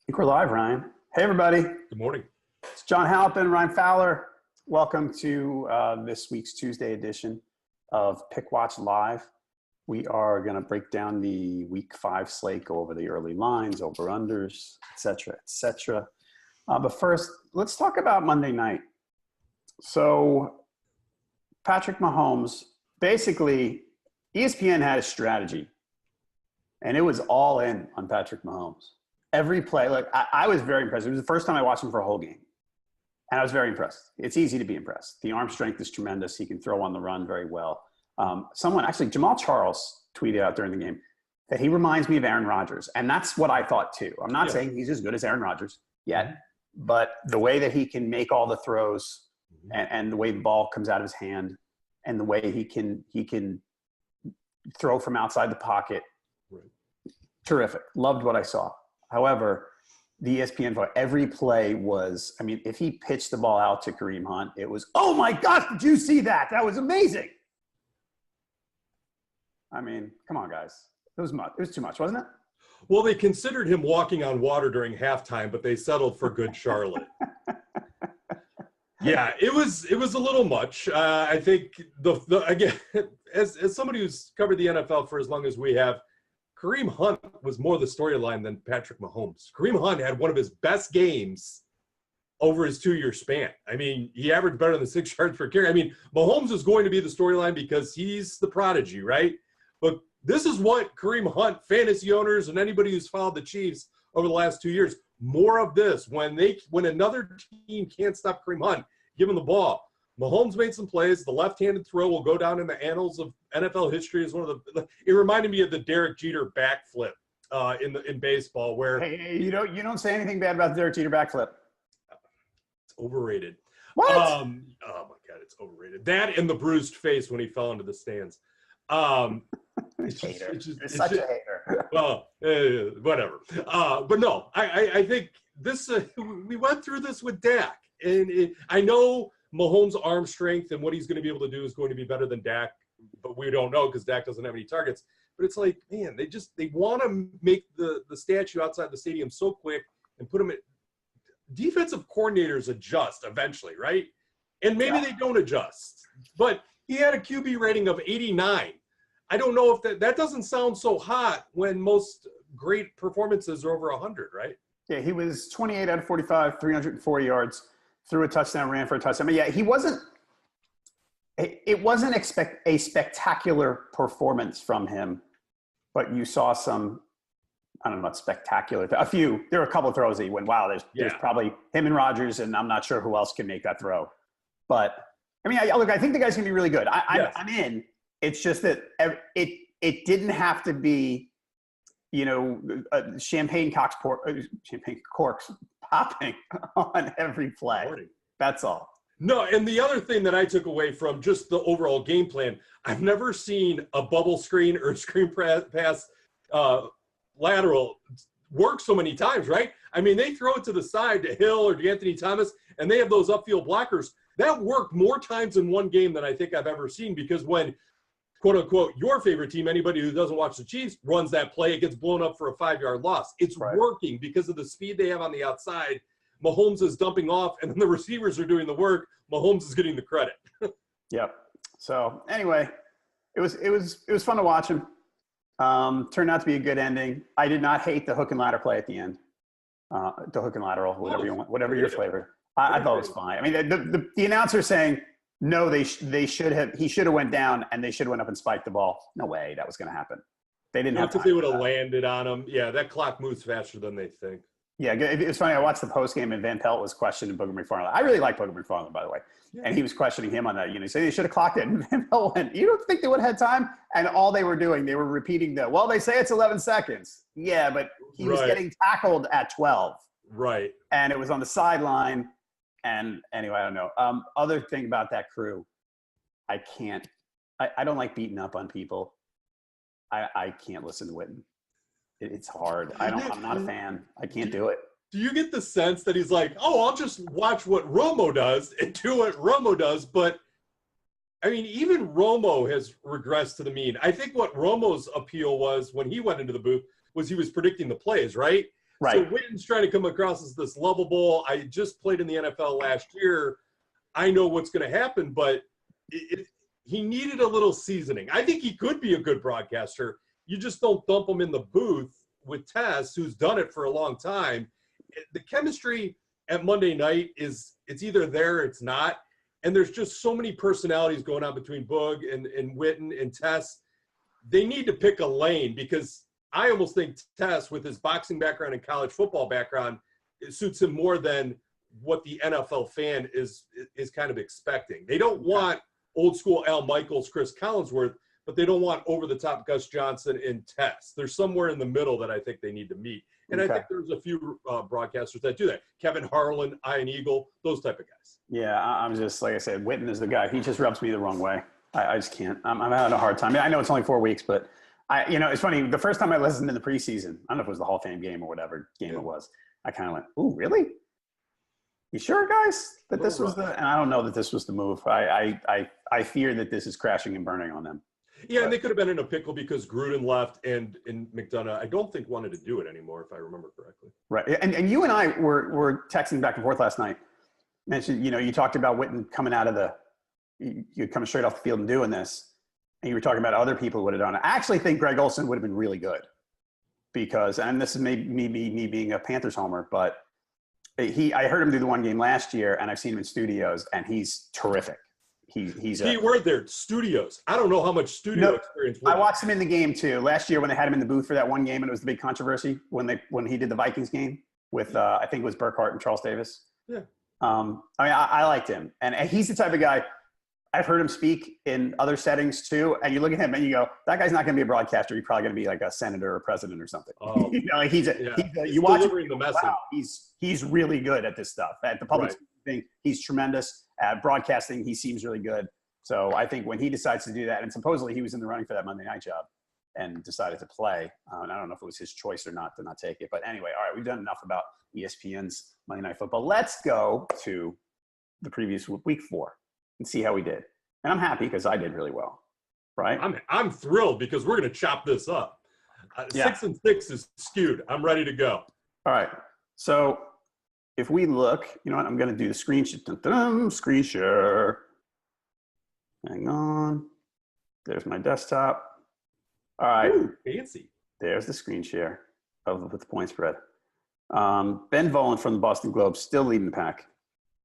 Think we're live, Ryan. Hey, everybody. Good morning. It's John Halpin, Ryan Fowler. Welcome to this week's Tuesday edition of Pickwatch Live. We are going to break down the Week 5 slate, go over the early lines, over-unders, et cetera. But first, let's talk about Monday night. So Patrick Mahomes, basically, ESPN had a strategy, and it was all in on Patrick Mahomes. Every play, like I was very impressed. It was the first time I watched him for a whole game. And I was very impressed. It's easy to be impressed. The arm strength is tremendous. He can throw on the run very well. Jamal Charles tweeted out during the game that he reminds me of Aaron Rodgers. And that's what I thought too. I'm not saying he's as good as Aaron Rodgers yet, but the way that he can make all the throws and the way the ball comes out of his hand and the way he can throw from outside the pocket, terrific. Loved what I saw. However, the ESPN vote, every play was, I mean, if he pitched the ball out to Kareem Hunt, it was, oh my gosh, did you see that? That was amazing. I mean, come on, guys. It was too much, wasn't it? Well, they considered him walking on water during halftime, but they settled for good Charlotte. Yeah, it was a little much. I think again, as somebody who's covered the NFL for as long as we have, Kareem Hunt was more the storyline than Patrick Mahomes. Kareem Hunt had one of his best games over his 2-year span. I mean, he averaged better than 6 yards per carry. I mean, Mahomes is going to be the storyline because he's the prodigy, right? But this is what Kareem Hunt, fantasy owners, and anybody who's followed the Chiefs over the last 2 years, more of this. When another team can't stop Kareem Hunt, give him the ball. Mahomes made some plays. The left-handed throw will go down in the annals of NFL history as one of the. It reminded me of the Derek Jeter backflip in baseball, where hey, you don't say anything bad about the Derek Jeter backflip. It's overrated. What? Oh my God, it's overrated. That and the bruised face when he fell into the stands. It's such a hater. Well, whatever. But no, I think this. We went through this with Dak, and I know Mahomes' arm strength and what he's going to be able to do is going to be better than Dak, but we don't know because Dak doesn't have any targets. But it's like, man, they want to make the statue outside the stadium so quick and put them at defensive coordinators adjust eventually, right? And maybe they don't adjust. But he had a QB rating of 89. I don't know if that doesn't sound so hot when most great performances are over 100, right? Yeah, he was 28 out of 45, 340 yards. Threw a touchdown, ran for a touchdown. But yeah, it wasn't a spectacular performance from him, but you saw some, I don't know about spectacular, there were a couple of throws that you went, wow, there's probably him and Rodgers, and I'm not sure who else can make that throw. But, I mean, I think the guy's going to be really good. I'm in. It's just that it didn't have to be, champagne corks popping on every play. That's all. No, and the other thing that I took away from just the overall game plan, I've never seen a bubble screen or screen pass lateral work so many times, right? I mean, they throw it to the side to Hill or to Anthony Thomas, and they have those upfield blockers. That worked more times in one game than I think I've ever seen, because when quote-unquote, your favorite team, anybody who doesn't watch the Chiefs, runs that play, it gets blown up for a 5-yard loss. It's working because of the speed they have on the outside. Mahomes is dumping off, and then the receivers are doing the work. Mahomes is getting the credit. Yep. So, anyway, it was fun to watch him. Turned out to be a good ending. I did not hate the hook and ladder play at the end. The hook and lateral, whatever you want, whatever your flavor. I thought it was fine. I mean, the announcer saying, no, he should have went down and they should have went up and spiked the ball. No way that was going to happen. They didn't have time. If they would have landed on him. Yeah, that clock moves faster than they think. Yeah, it was funny. I watched the post game and Van Pelt was questioning Booger McFarland. I really like Booger McFarland, by the way. Yeah. And he was questioning him on that. He said they should have clocked it. And Van Pelt went, you don't think they would have had time? And all they were doing, they were repeating they say it's 11 seconds. Yeah, but he was getting tackled at 12. Right. And it was on the sideline. And anyway, I don't know. Other thing about that crew, I don't like beating up on people. I can't listen to Witten. It's hard. I'm not a fan. I can't do it. Do you get the sense that he's like, oh, I'll just watch what Romo does and do what Romo does? But, I mean, even Romo has regressed to the mean. I think what Romo's appeal was when he went into the booth was he was predicting the plays, right? Right. So Witten's trying to come across as this lovable. I just played in the NFL last year. I know what's going to happen, but he needed a little seasoning. I think he could be a good broadcaster. You just don't dump him in the booth with Tess, who's done it for a long time. The chemistry at Monday night it's either there or it's not. And there's just so many personalities going on between Boog and Witten and Tess. They need to pick a lane, because I almost think Tess, with his boxing background and college football background, it suits him more than what the NFL fan is kind of expecting. They don't want old school Al Michaels, Chris Collinsworth, but they don't want over the top Gus Johnson and Tess. There's somewhere in the middle that I think they need to meet. And I think there's a few broadcasters that do that. Kevin Harlan, Ian Eagle, those type of guys. Yeah, I'm just, like I said, Witten is the guy. He just rubs me the wrong way. I just can't. I'm having a hard time. I mean, I know it's only 4 weeks, but it's funny. The first time I listened in the preseason, I don't know if it was the Hall of Fame game or whatever game it was, I kind of went, "Ooh, really? You sure, guys, that this was the?" And I don't know that this was the move. I fear that this is crashing and burning on them. Yeah, and they could have been in a pickle because Gruden left and McDonough, I don't think, wanted to do it anymore, if I remember correctly. Right. And you and I were texting back and forth last night. Mentioned, you talked about Witten coming out of you're coming straight off the field and doing this. And you were talking about other people who would have done it. I actually think Greg Olson would have been really good because, and this is me being a Panthers homer, but I heard him do the one game last year, and I've seen him in studios, and he's terrific. He's key word there, studios. I don't know how much studio experience. I watched him in the game too last year when they had him in the booth for that one game, and it was the big controversy when he did the Vikings game with I think it was Burkhardt and Charles Davis. Yeah. I liked him, and he's the type of guy. I've heard him speak in other settings too, and you look at him and you go, "That guy's not going to be a broadcaster. He's probably going to be like a senator or president or something." Oh, you watch him, the message. wow, he's really good at this stuff. At the public thing, he's tremendous. At broadcasting, he seems really good. So I think when he decides to do that, and supposedly he was in the running for that Monday night job and decided to play, and I don't know if it was his choice or not to not take it. But anyway, all right, we've done enough about ESPN's Monday Night Football. Let's go to the previous week 4 and see how we did. And I'm happy because I did really well, right? I'm thrilled because we're going to chop this up. 6-6 is skewed. I'm ready to go. All right. So if we look, you know what? I'm going to do the screen share. Screen share. Hang on. There's my desktop. All right. Ooh, fancy. There's the screen share with the point spread. Ben Volen from the Boston Globe still leading the pack.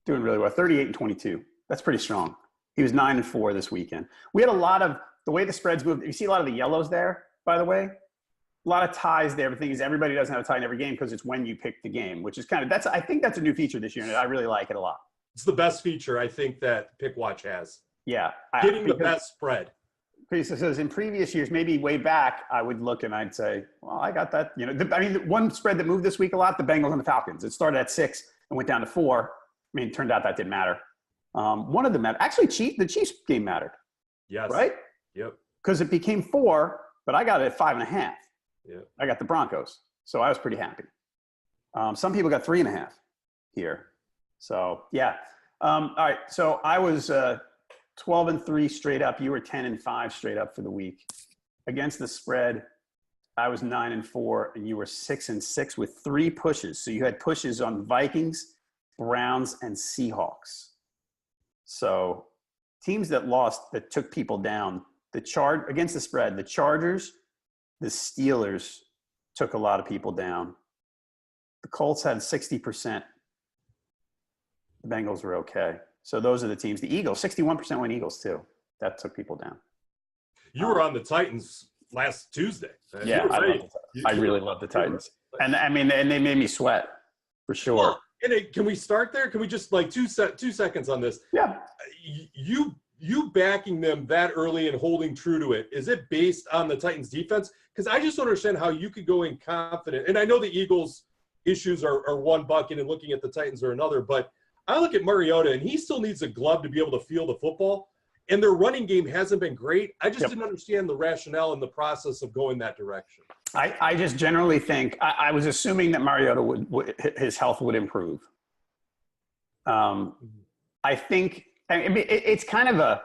Doing really well. 38-22. That's pretty strong. He was 9-4 this weekend. We had a lot of the way the spreads moved. You see a lot of the yellows there, by the way. A lot of ties there. The thing is, everybody doesn't have a tie in every game because it's when you pick the game, which is I think that's a new feature this year, and I really like it a lot. It's the best feature I think that Pickwatch has. Yeah. Getting the best spread. Because in previous years, maybe way back, I would look and I'd say, well, I got that. The one spread that moved this week a lot, the Bengals and the Falcons. It started at 6 and went down to 4. I mean, it turned out that didn't matter. One of them mattered. Actually, the Chiefs game mattered. Yes. Right? Yep. Because it became 4, but I got it at 5.5. Yeah. I got the Broncos. So I was pretty happy. Some people got 3.5 here. So, yeah. All right. So I was 12-3 straight up. You were 10-5 straight up for the week. Against the spread, I was 9-4, and you were 6-6 with 3 pushes. So you had pushes on Vikings, Browns, and Seahawks. So teams that lost, that took people down, against the spread, the Chargers, the Steelers took a lot of people down. The Colts had 60%. The Bengals were okay. So those are the teams. The Eagles, 61% went Eagles too. That took people down. You were on the Titans last Tuesday. Yeah, I really love the Titans. And I mean, and they made me sweat for sure. Well, can we start there? Can we just 2 seconds on this? Yeah. You backing them that early and holding true to it, is it based on the Titans defense? Because I just don't understand how you could go in confident. And I know the Eagles issues are one bucket and looking at the Titans are another, but I look at Mariota and he still needs a glove to be able to feel the football. And their running game hasn't been great. I just didn't understand the rationale and the process of going that direction. I just generally think I was assuming that Mariota his health would improve. I think it's kind of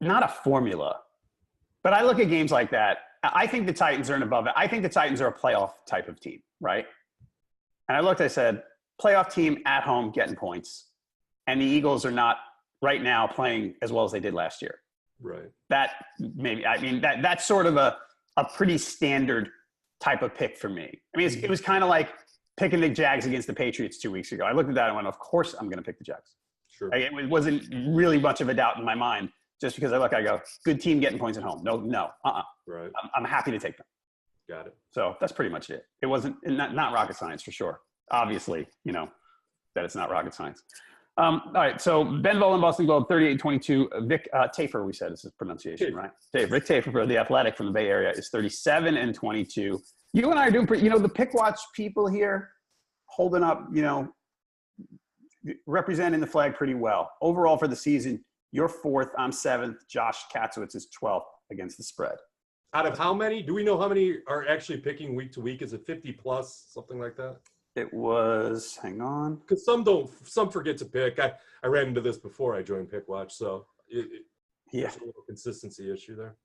not a formula, but I look at games like that. I think the Titans are above it. I think the Titans are a playoff type of team, right? And I said, playoff team at home getting points. And the Eagles are not right now playing as well as they did last year. Right. That's sort of a pretty standard type of pick for me. I mean, it was kind of like picking the Jags against the Patriots 2 weeks ago. I looked at that and went, of course I'm going to pick the Jags. Sure. Like, it wasn't really much of a doubt in my mind just because I go, good team getting points at home. No. Right. I'm happy to take them. Got it. So that's pretty much it. It wasn't not rocket science for sure. Obviously, that it's not rocket science. All right, so Ben Volen, Boston Globe, 38-22. Vic Tafur, we said is his pronunciation, right? Rick Tafur for The Athletic from the Bay Area is 37-22. You and I are doing pretty, the Pickwatch people here holding up, representing the flag pretty well. Overall for the season, you're 4th, I'm 7th. Josh Katzowitz is 12th against the spread. Out of how many? Do we know how many are actually picking week to week? Is it 50 plus, something like that? It was, hang on. Because some forget to pick. I ran into this before I joined Pickwatch, so there's a little consistency issue there.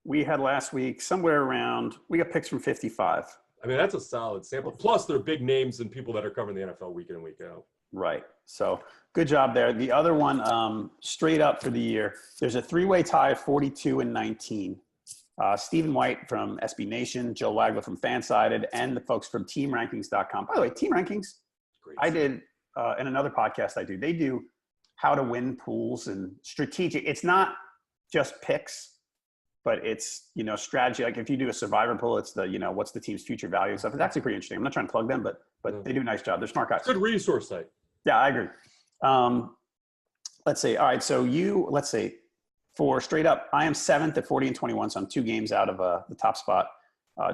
We had last week somewhere around, we got picks from 55. I mean, that's a solid sample. Plus, they're big names and people that are covering the NFL week in and week out. Right. So good job there. The other one, straight up for the year, there's a 3-way tie of 42-19. Stephen White from SB Nation, Joe Wagler from Fansided, and the folks from TeamRankings.com. By the way, Team Rankings, great. I did in another podcast I do. They do how to win pools and strategic. It's not just picks, but it's, strategy. Like if you do a survivor pool, it's the, what's the team's future value and stuff. It's actually pretty interesting. I'm not trying to plug them, but they do a nice job. They're smart guys. Good resource site. Yeah, I agree. Let's see. All right. So let's see. For straight up, I am 7th at 40-21, so I'm 2 games out of the top spot.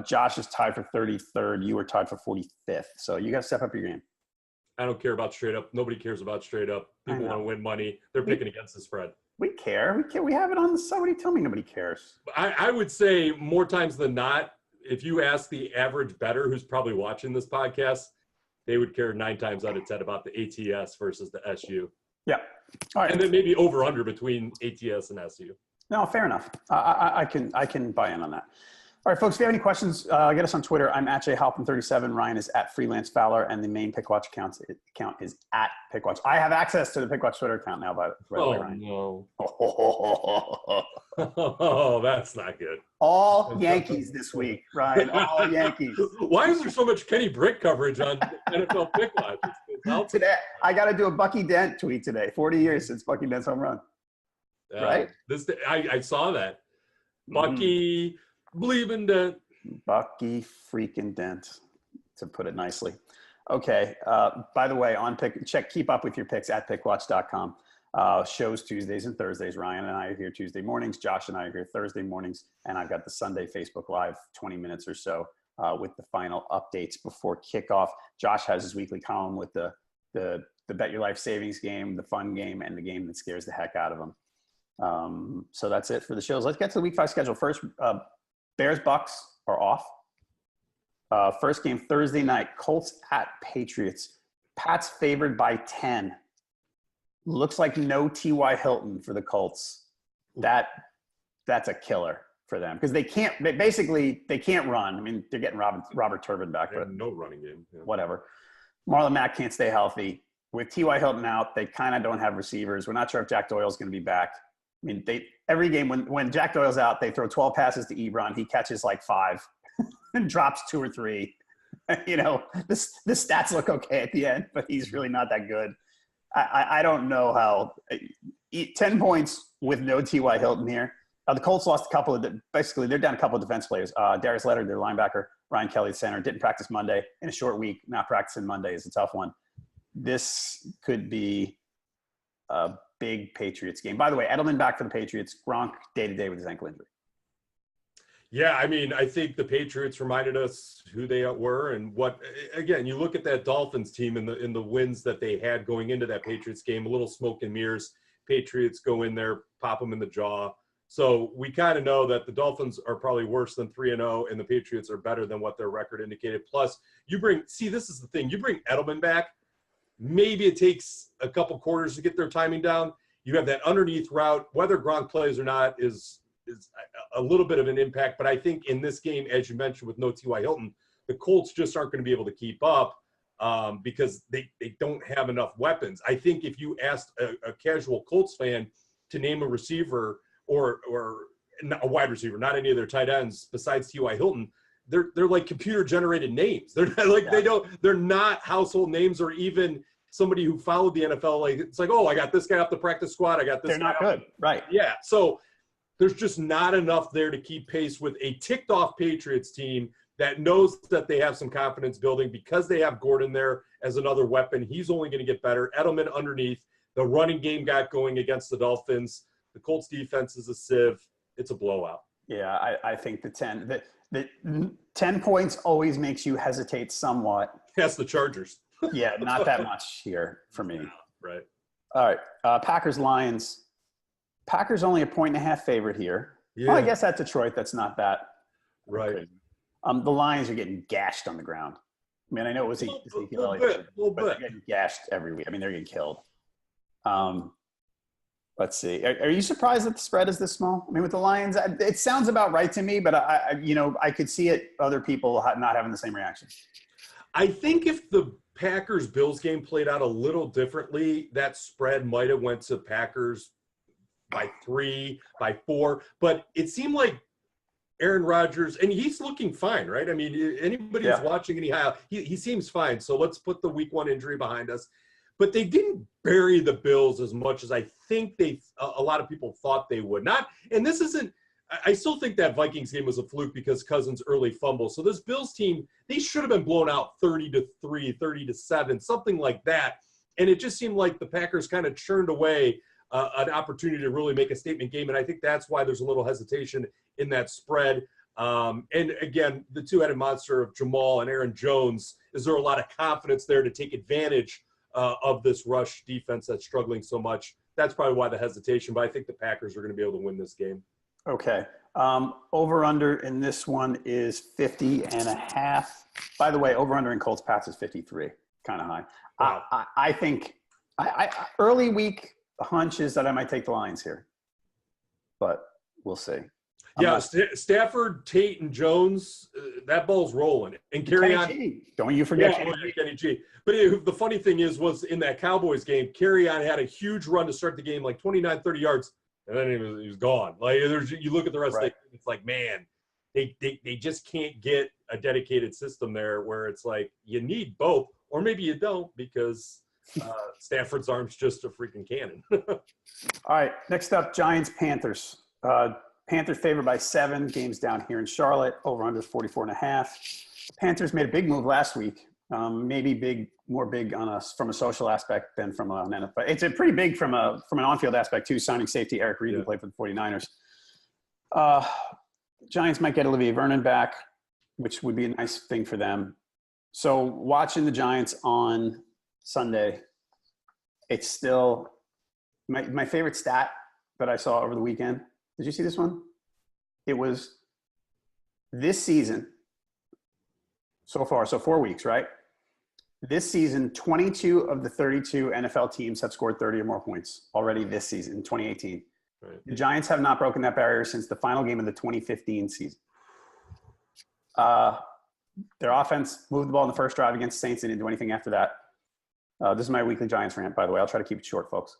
Josh is tied for 33rd. You are tied for 45th. So you got to step up your game. I don't care about straight up. Nobody cares about straight up. People want to win money. They're picking against the spread. We care. We have it on the side. What are you telling me nobody cares? I would say more times than not, if you ask the average bettor who's probably watching this podcast, they would care 9 times out of 10 about the ATS versus the SU. Yeah. All right. And then maybe over under between ATS and SU. No, fair enough. I can buy in on that. All right, folks, if you have any questions, get us on Twitter. I'm at jhalpin37. Ryan is at Freelance Fowler, and the main Pickwatch account is at Pickwatch. I have access to the Pickwatch Twitter account now, by the way, Ryan. No. Oh, that's not good. All Yankees this week, Ryan. All Yankees. Why is there so much Kenny Brick coverage on NFL Pickwatch? Today, I got to do a Bucky Dent tweet today. 40 years since Bucky Dent's home run. Right? I saw that. Bucky, believe in Dent. Bucky freaking Dent, to put it nicely. Okay. By the way, keep up with your picks at pickwatch.com. Shows Tuesdays and Thursdays. Ryan and I are here Tuesday mornings. Josh and I are here Thursday mornings. And I've got the Sunday Facebook Live 20 minutes or so with the final updates before kickoff. Josh has his weekly column with the Bet Your Life savings game, the fun game, and the game that scares the heck out of him. So that's it for the shows. Let's get to the week 5 schedule. First, Bears Bucks are off. First game Thursday night, Colts at Patriots. Pats favored by 10. Looks like no T.Y. Hilton for the Colts. That's a killer for them because they can't run. I mean, they're getting Robert Turbin back, but no running game. Yeah. Whatever. Marlon Mack can't stay healthy. With T.Y. Hilton out, they kind of don't have receivers. We're not sure if Jack Doyle's going to be back. I mean, every game when Jack Doyle's out, they throw 12 passes to Ebron. He catches like 5 and drops 2 or 3. The stats look okay at the end, but he's really not that good. I don't know how 10 points with no T.Y. Hilton here. The Colts lost a couple of basically they're down a couple of defense players. Darius Leonard, their linebacker, Ryan Kelly, the center, didn't practice Monday. In a short week, not practicing Monday is a tough one. This could be a big Patriots game. By the way, Edelman back for the Patriots. Gronk day-to-day with his ankle injury. Yeah, I mean, I think the Patriots reminded us who they were and what. Again, you look at that Dolphins team in the wins that they had going into that Patriots game. A little smoke and mirrors. Patriots go in there, pop them in the jaw. So we kind of know that the Dolphins are probably worse than 3-0, and the Patriots are better than what their record indicated. Plus, this is the thing. You bring Edelman back. Maybe it takes a couple quarters to get their timing down. You have that underneath route. Whether Gronk plays or not is a little bit of an impact. But I think in this game, as you mentioned, with no T.Y. Hilton, the Colts just aren't going to be able to keep up because they don't have enough weapons. I think if you asked a casual Colts fan to name a receiver or a wide receiver, not any of their tight ends besides T.Y. Hilton, they're like computer generated names. They're not like they're not household names or even somebody who followed the NFL. Like it's like, oh, I got this guy off the practice squad. I got this. They're not good, right? Yeah. So there's just not enough there to keep pace with a ticked off Patriots team that knows that they have some confidence building because they have Gordon there as another weapon. He's only going to get better. Edelman underneath. The running game got going against the Dolphins. The Colts defense is a sieve. It's a blowout. Yeah, I think the 10 points always makes you hesitate somewhat. That's the Chargers. Yeah, not that much here for me. Right. All right, Packers-Lions. Packers only a 1.5 favorite here. Yeah. Well, I guess at Detroit, that's not that. Right. Crazy. The Lions are getting gashed on the ground. I mean, I know it was Ezekiel Elliott, but they're getting gashed every week. I mean, they're getting killed. Let's see. Are you surprised that the spread is this small? I mean, with the Lions, it sounds about right to me, but I could see it. Other people not having the same reaction. I think if the Packers-Bills game played out a little differently, that spread might have went to Packers by 3, by 4. But it seemed like Aaron Rodgers, and he's looking fine, right? I mean, anybody who's watching anyhow, he seems fine. So let's put the week 1 injury behind us. But they didn't bury the Bills as much as I think a lot of people thought they would. And this isn't. I still think that Vikings game was a fluke because Cousins' early fumble. So this Bills team, they should have been blown out 30-3, 30-7, something like that. And it just seemed like the Packers kind of churned away an opportunity to really make a statement game. And I think that's why there's a little hesitation in that spread. And again, the two-headed monster of Jamal and Aaron Jones, is there a lot of confidence there to take advantage of this rush defense that's struggling so much? That's probably why the hesitation, but I think the Packers are going to be able to win this game. Okay. Over-under in this one is 50.5. By the way, over-under in Colts-Pats is 53. Kind of high. Wow. I think early week hunch is that I might take the Lions here. But we'll see. Yeah, Stafford, Tate, and Jones, that ball's rolling. And carry on. Don't you forget Kenny G. But the funny thing was in that Cowboys game, Carry-On had a huge run to start the game, like 29, 30 yards, and then he was gone. Like you look at the rest of the game, it's like, man, they just can't get a dedicated system there where it's like you need both, or maybe you don't because Stafford's arm's just a freaking cannon. All right, next up, Giants-Panthers. Panthers favored by 7. Games down here in Charlotte. Over under 44.5. Panthers made a big move last week. Maybe more big on us from a social aspect than from an NFL. It's a pretty big from an on-field aspect too. Signing safety Eric Reed, who played for the 49ers. Giants might get Olivier Vernon back, which would be a nice thing for them. So watching the Giants on Sunday, it's still my favorite stat that I saw over the weekend. Did you see this one? It was this season so far, so 4 weeks, right? This season, 22 of the 32 NFL teams have scored 30 or more points already this season, 2018. Right. The Giants have not broken that barrier since the final game of the 2015 season. Their offense moved the ball in the first drive against the Saints and didn't do anything after that. This is my weekly Giants rant, by the way. I'll try to keep it short, folks.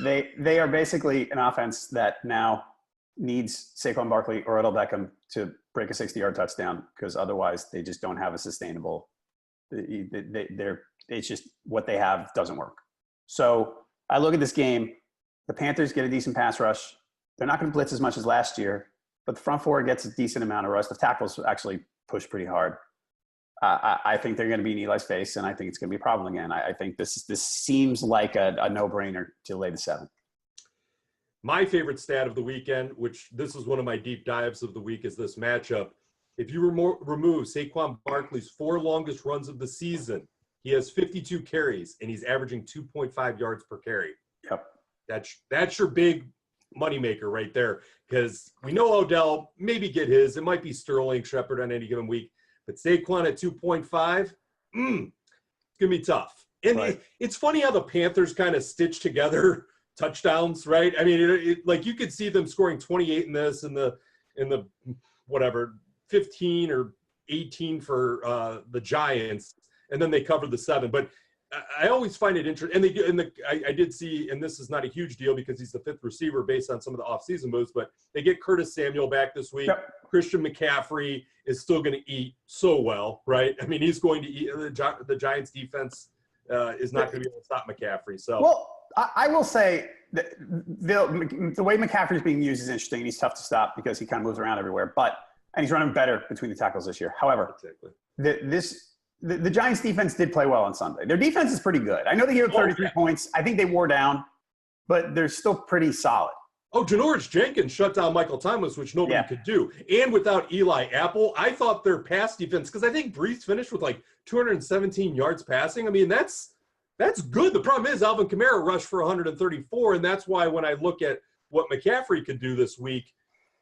They are basically an offense that now needs Saquon Barkley or Odell Beckham to break a 60-yard touchdown because otherwise they just don't have a sustainable – it's just what they have doesn't work. So I look at this game. The Panthers get a decent pass rush. They're not going to blitz as much as last year, but the front four gets a decent amount of rush. The tackles actually push pretty hard. I think they're going to be in Eli's face, and I think it's going to be a problem again. I think this seems like a no-brainer to lay the 7. My favorite stat of the weekend, which this is one of my deep dives of the week, is this matchup. If you remove Saquon Barkley's 4 longest runs of the season, he has 52 carries, and he's averaging 2.5 yards per carry. Yep. That's your big moneymaker right there, because we know Odell maybe get his. It might be Sterling, Shepard on any given week. But Saquon at 2.5, it's going to be tough. And it's funny how the Panthers kind of stitch together touchdowns, right? I mean, like you could see them scoring 28 in this, in the whatever 15 or 18 for the Giants, and then they covered the 7. But I always find it interesting, I did see, and this is not a huge deal because he's the 5th receiver based on some of the offseason moves, but they get Curtis Samuel back this week. Yep. Christian McCaffrey is still going to eat so well, right? I mean, he's going to eat. The Giants defense is not going to be able to stop McCaffrey. So, well, I will say that the way McCaffrey's being used is interesting. He's tough to stop because he kind of moves around everywhere, and he's running better between the tackles this year. However, the Giants defense did play well on Sunday. Their defense is pretty good. I know they gave up 33 points. I think they wore down, but they're still pretty solid. Oh, Janoris Jenkins shut down Michael Thomas, which nobody could do. And without Eli Apple, I thought their pass defense, because I think Brees finished with like 217 yards passing. I mean, that's good. The problem is Alvin Kamara rushed for 134, and that's why when I look at what McCaffrey could do this week,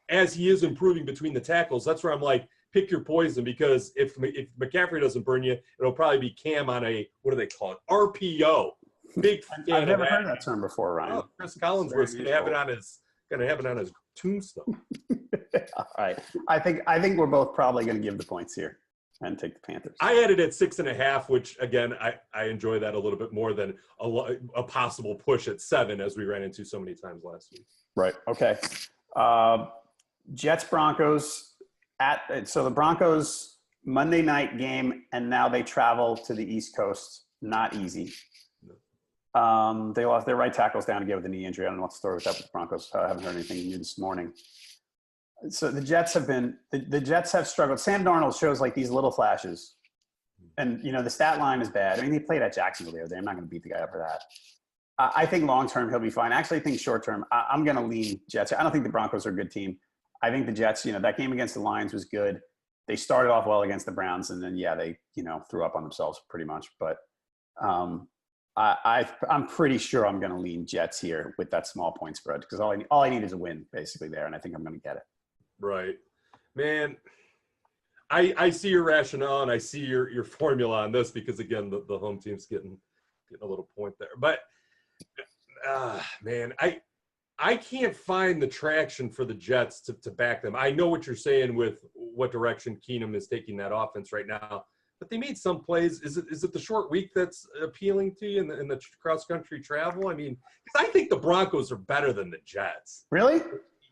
as he is improving between the tackles, that's where I'm like, pick your poison, because if McCaffrey doesn't burn you, it'll probably be Cam on a, what do they call it, RPO. Big fan. I've never heard that term before, Ryan. Oh, Chris Collinsworth's going to have it on his tombstone. All right. I think we're both probably going to give the points here and take the Panthers. I had it at 6.5, which again I enjoy that a little bit more than a possible push at 7, as we ran into so many times last week. Right. Okay. Jets Broncos so the Broncos Monday night game, and now they travel to the East Coast. Not easy. They lost their right tackles down again with a knee injury. I don't know what the story was up with the Broncos. I haven't heard anything new this morning. So the Jets have struggled. Sam Darnold shows like these little flashes, and the stat line is bad. I mean, he played at Jacksonville the other day. I'm not going to beat the guy up for that. I think long term he'll be fine. Actually, I think short term I'm going to lean Jets. I don't think the Broncos are a good team. I think the Jets, that game against the Lions was good. They started off well against the Browns, and then they threw up on themselves pretty much. But I'm pretty sure I'm going to lean Jets here with that small point spread, because all I need is a win basically there, and I think I'm going to get it. Right, man. I see your rationale and I see your formula on this, because again the home team's getting a little point there. But man, I can't find the traction for the Jets to back them. I know what you're saying with what direction Keenum is taking that offense right now, but they made some plays. Is it the short week that's appealing to you in the cross-country travel? I mean, because I think the Broncos are better than the Jets. Really?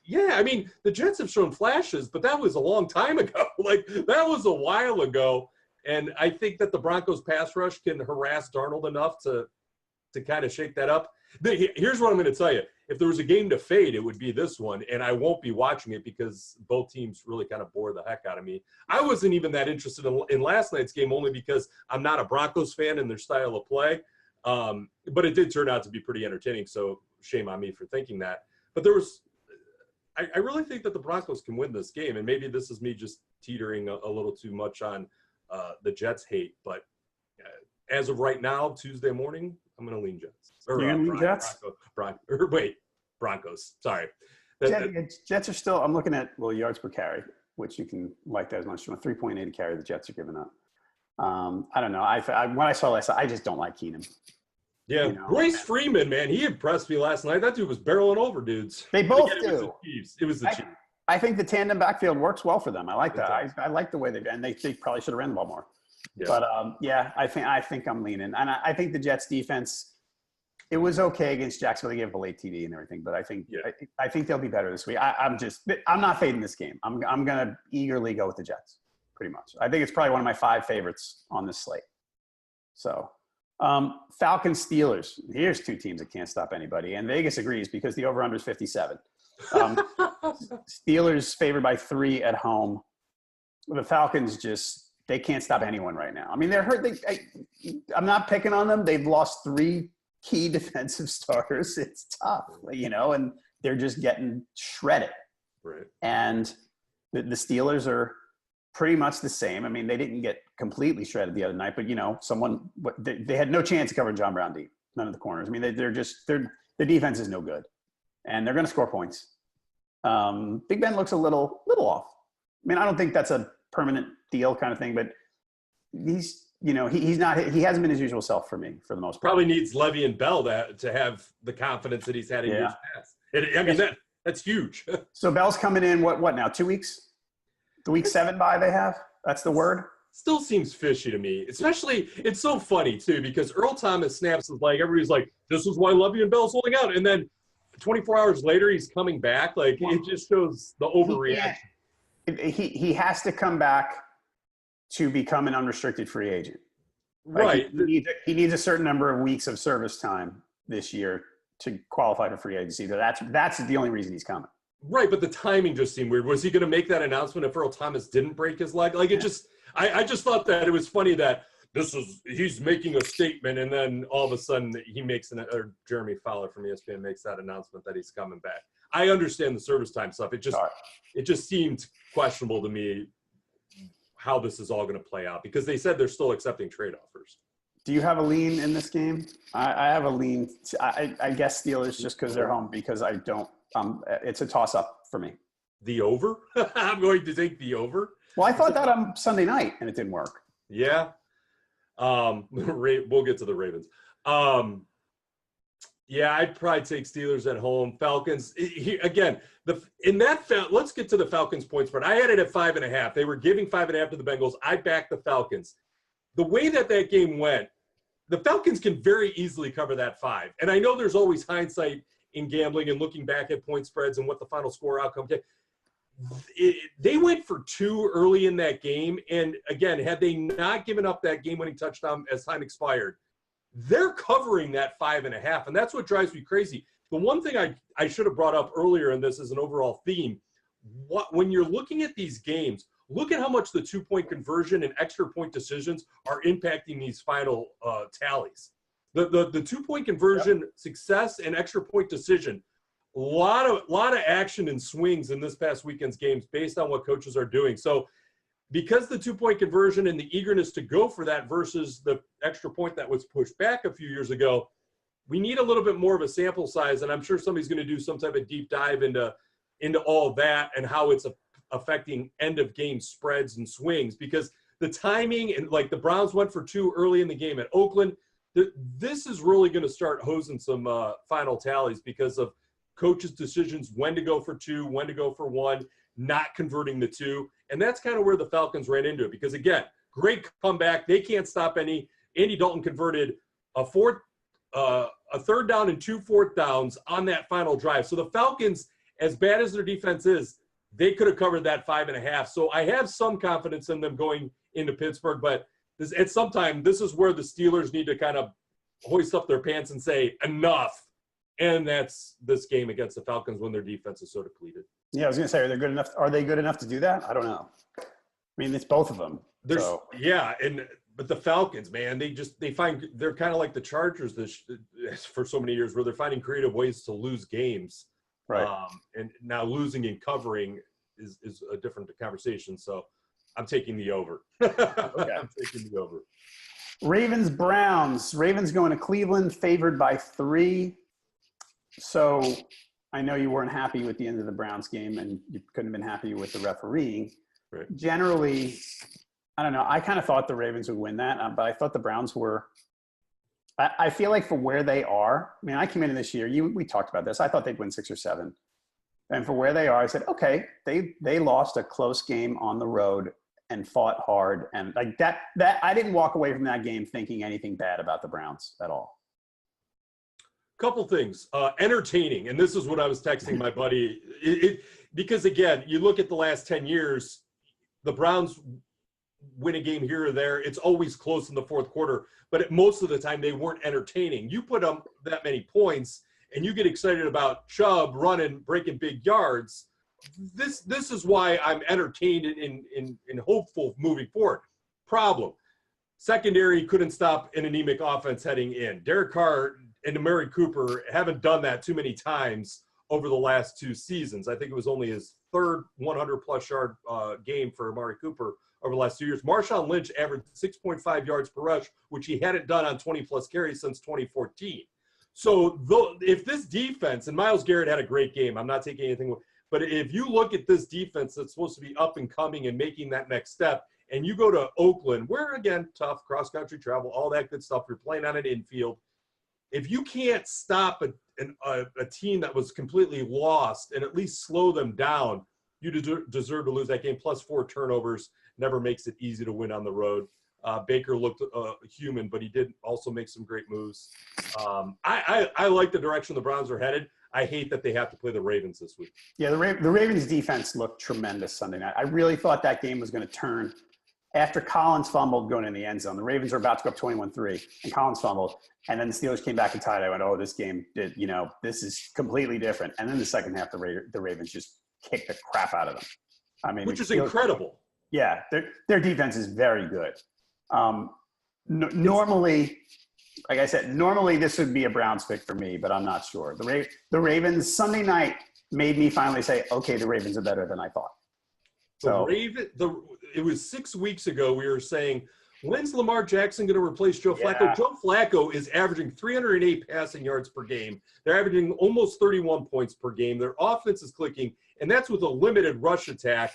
Yeah, I mean, the Jets have shown flashes, but that was a long time ago. Like, that was a while ago. And I think that the Broncos pass rush can harass Darnold enough to kind of shake that up. Here's what I'm going to tell you. If there was a game to fade, it would be this one, and I won't be watching it because both teams really kind of bore the heck out of me. I wasn't even that interested in last night's game, only because I'm not a Broncos fan in their style of play. But it did turn out to be pretty entertaining, so shame on me for thinking that. But I really think that the Broncos can win this game, and maybe this is me just teetering a little too much on the Jets hate. But as of right now, Tuesday morning, I'm going to lean Jets. You're going to lean Jets? Broncos. Sorry. Jets are still – I'm looking at, yards per carry, which you can like that as much as you want. 3.8 a carry the Jets are giving up. I don't know. When I saw last night, I just don't like Keenum. Yeah, Royce Freeman, man, he impressed me last night. That dude was barreling over dudes. They both do. It was the Chiefs. I think the tandem backfield works well for them. I like that. I like the way they probably should have ran the ball more. Yeah. But I think I'm leaning, and I think the Jets defense. It was okay against Jacksonville. They gave up a late TD and everything, but I think they'll be better this week. I'm not fading this game. I'm gonna eagerly go with the Jets, pretty much. I think it's probably one of my 5 favorites on this slate. So. Falcons Steelers. Here's 2 teams that can't stop anybody, and Vegas agrees because the over/under is 57. Steelers favored by 3 at home. The Falcons they can't stop anyone right now. I mean, they're hurt. I'm not picking on them. They've lost 3 key defensive starters. It's tough, and they're just getting shredded. Right. And the Steelers are pretty much the same. I mean, they didn't get completely shredded the other night, but they had no chance of covering John Brown deep. None of the corners. I mean, the defense is no good, and they're going to score points. Big Ben looks a little off. I mean, I don't think that's a permanent deal kind of thing, but he hasn't been his usual self for me for the most part. Probably needs Le'Veon Bell to have the confidence that he's had in years past. That's huge. So Bell's coming in, what now, 2 weeks? The week 7 bye they have? That's the word? Still seems fishy to me. Especially, it's so funny, too, because Earl Thomas snaps is like, everybody's like, this is why Le'Veon Bell's holding out. And then 24 hours later, he's coming back. Like, it just shows the overreaction. He has to come back to become an unrestricted free agent. Right. He needs a certain number of weeks of service time this year to qualify for free agency. That's the only reason he's coming. Right, but the timing just seemed weird. Was he going to make that announcement if Earl Thomas didn't break his leg? Like, I just thought that it was funny that he's making a statement, and then all of a sudden he makes or Jeremy Fowler from ESPN makes that announcement that he's coming back. I understand the service time stuff. It just seemed questionable to me how this is all going to play out, because they said they're still accepting trade offers. Do you have a lean in this game? I have a lean. I guess Steelers just because they're home, because I don't. It's a toss-up for me. The over? I'm going to take the over. Well, I thought that on Sunday night, and it didn't work. Yeah. We'll get to the Ravens. Yeah, I'd probably take Steelers at home. Falcons, let's get to the Falcons point spread. I had it at 5.5. They were giving 5.5 to the Bengals. I backed the Falcons. The way that game went, the Falcons can very easily cover that 5. And I know there's always hindsight in gambling and looking back at point spreads and what the final score outcome can. They went for 2 early in that game. And again, had they not given up that game-winning touchdown as time expired, they're covering that 5.5. And that's what drives me crazy. The one thing I should have brought up earlier in this as an overall theme, when you're looking at these games, look at how much the 2-point conversion and extra point decisions are impacting these final tallies. The 2-point conversion success and extra point decision, a lot of action and swings in this past weekend's games based on what coaches are doing. So because the 2-point conversion and the eagerness to go for that versus the extra point that was pushed back a few years ago, we need a little bit more of a sample size. And I'm sure somebody's going to do some type of deep dive into all of that and how it's affecting end of game spreads and swings, because the timing and like the Browns went for 2 early in the game at Oakland. This is really going to start hosing some final tallies because of coaches' decisions when to go for 2, when to go for 1, not converting the 2. And that's kind of where the Falcons ran into it, because again, great comeback. They can't stop any. Andy Dalton converted a 3rd down and 2 4th downs on that final drive. So the Falcons, as bad as their defense is, they could have covered that 5.5. So I have some confidence in them going into Pittsburgh, but at some time, this is where the Steelers need to kind of hoist up their pants and say, enough. And that's this game against the Falcons when their defense is so depleted. Yeah, I was going to say, are they good enough to do that? I don't know. I mean, it's both of them. Yeah, but the Falcons, man, they're kind of like the Chargers for so many years, where they're finding creative ways to lose games. Right. And now losing and covering is a different conversation. So I'm taking the over. Okay. I'm taking the over. Ravens-Browns. Ravens going to Cleveland, favored by 3. So I know you weren't happy with the end of the Browns game, and you couldn't have been happy with the refereeing. Right. Generally, I don't know. I kind of thought the Ravens would win that, but I thought the Browns were – I feel like for where they are – I mean, I came into this year. We talked about this. I thought they'd win 6 or 7. And for where they are, I said, okay, they lost a close game on the road and fought hard. And like that I didn't walk away from that game thinking anything bad about the Browns at all. Couple things. Entertaining. And this is what I was texting my buddy. Because, again, you look at the last 10 years, the Browns win a game here or there. It's always close in the fourth quarter. But most of the time, they weren't entertaining. You put up that many points, and you get excited about Chubb running, breaking big yards. This is why I'm entertained and hopeful moving forward. Problem. Secondary couldn't stop an anemic offense heading in. Derek Carr and Amari Cooper haven't done that too many times over the last 2 seasons. I think it was only his 3rd 100-plus yard game for Amari Cooper over the last 2 years. Marshawn Lynch averaged 6.5 yards per rush, which he hadn't done on 20-plus carries since 2014. So if this defense, and Myles Garrett had a great game, I'm not taking anything, but if you look at this defense that's supposed to be up and coming and making that next step, and you go to Oakland, where, again, tough, cross-country travel, all that good stuff. You're playing on an infield. If you can't stop a team that was completely lost and at least slow them down, you deserve to lose that game. Plus 4 turnovers never makes it easy to win on the road. Baker looked human, but he did also make some great moves. I like the direction the Browns are headed. I hate that they have to play the Ravens this week. Yeah, the Ravens defense looked tremendous Sunday night. I really thought that game was going to turn after Collins fumbled going in the end zone. The Ravens were about to go up 21-3, and Collins fumbled. And then the Steelers came back and tied. I went, oh, this game, this is completely different. And then the second half, the Ravens just kicked the crap out of them. I mean, which is incredible. Yeah, their defense is very good. Normally, like I said, normally this would be a Browns pick for me, but I'm not sure. The Ravens Sunday night made me finally say, okay, the Ravens are better than I thought. So it was 6 weeks ago we were saying, when's Lamar Jackson going to replace Joe Flacco? Yeah. Joe Flacco is averaging 308 passing yards per game. They're averaging almost 31 points per game. Their offense is clicking, and that's with a limited rush attack.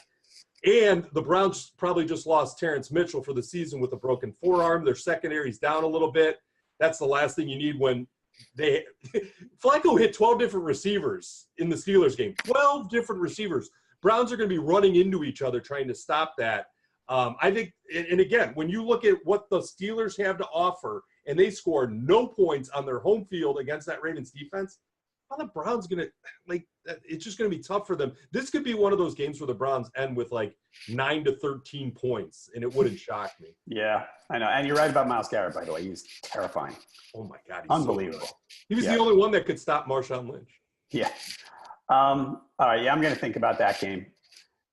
And the Browns probably just lost Terrence Mitchell for the season with a broken forearm. Their secondary's down a little bit. That's the last thing you need when Flacco hit 12 different receivers in the Steelers game. 12 different receivers. Browns are going to be running into each other trying to stop that. I think, and again, when you look at what the Steelers have to offer and they score no points on their home field against that Ravens defense, how the Browns going to, it's just going to be tough for them. This could be one of those games where the Browns end with 9 to 13 points, and it wouldn't shock me. Yeah, I know. And you're right about Myles Garrett, by the way. He was terrifying. Oh, my God. Unbelievable. So he was the only one that could stop Marshawn Lynch. Yeah. All right, yeah, I'm going to think about that game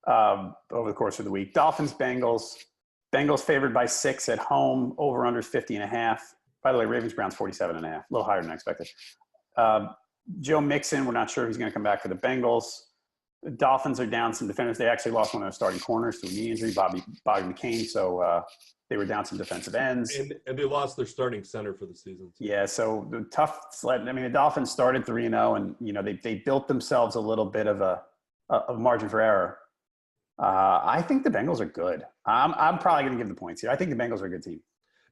over the course of the week. Dolphins-Bengals. Bengals favored by 6 at home. Over-under 50.5. By the way, Ravens-Browns 47.5. A little higher than I expected. Joe Mixon, we're not sure who's going to come back for the Bengals. The Dolphins are down some defenders. They actually lost one of their starting corners to a knee injury, Bobby McCain. So they were down some defensive ends. And they lost their starting center for the season. Yeah, so the tough sled. I mean, the Dolphins started 3-0, and they built themselves a little bit of a margin for error. I think the Bengals are good. I'm probably going to give the points here. I think the Bengals are a good team.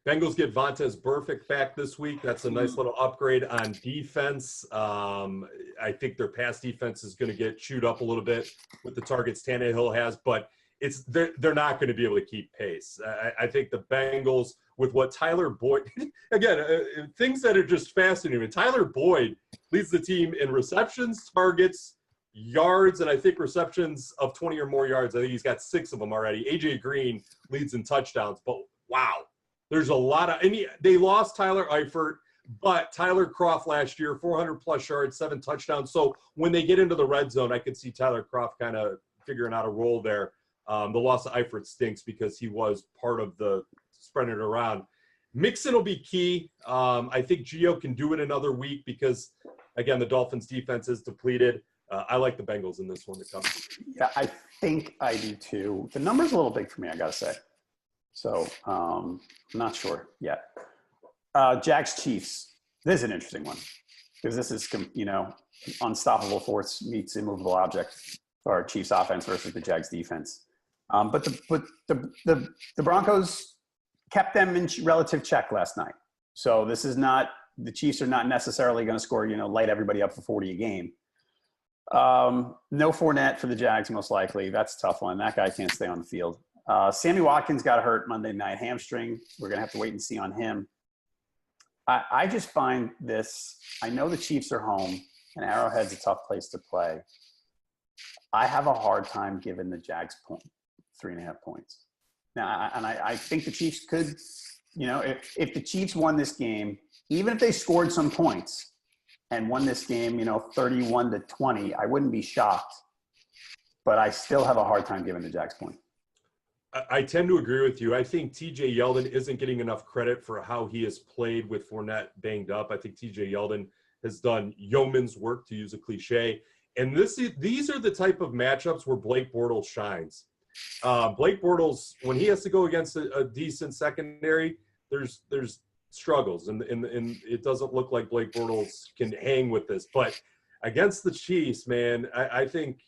Bengals get Vontaze Burfict back this week. That's a nice little upgrade on defense. I think their pass defense is going to get chewed up a little bit with the targets Tannehill has, but they're not going to be able to keep pace. I think the Bengals, with what Tyler Boyd – again, things that are just fascinating. Tyler Boyd leads the team in receptions, targets, yards, and I think receptions of 20 or more yards. I think he's got 6 of them already. A.J. Green leads in touchdowns, but wow. There's a lot of – they lost Tyler Eifert, but Tyler Kroft last year, 400-plus yards, 7 touchdowns. So when they get into the red zone, I could see Tyler Kroft kind of figuring out a role there. The loss of Eifert stinks because he was part of the spreading it around. Mixon will be key. I think Gio can do it another week because, again, the Dolphins' defense is depleted. I like the Bengals in this one to come. Yeah, I think I do too. The number's a little big for me, I got to say. So I'm not sure yet. Jags Chiefs. This is an interesting one because this is, unstoppable force meets immovable object, or Chiefs offense versus the Jags defense. But the Broncos kept them in relative check last night. So this is not, the Chiefs are not necessarily going to score, light everybody up for 40 a game. No Fournette for the Jags, most likely. That's a tough one. That guy can't stay on the field. Sammy Watkins got hurt Monday night, hamstring. We're going to have to wait and see on him. I just find this, I know the Chiefs are home and Arrowhead's a tough place to play. I have a hard time giving the Jags 3.5 points. Now, I think the Chiefs could, if the Chiefs won this game, even if they scored some points and won this game, 31-20, I wouldn't be shocked. But I still have a hard time giving the Jags point. I tend to agree with you. I think TJ Yeldon isn't getting enough credit for how he has played with Fournette banged up. I think TJ Yeldon has done yeoman's work, to use a cliche. And these are the type of matchups where Blake Bortles shines. Blake Bortles, when he has to go against a decent secondary, there's struggles. And it doesn't look like Blake Bortles can hang with this. But against the Chiefs, man, I think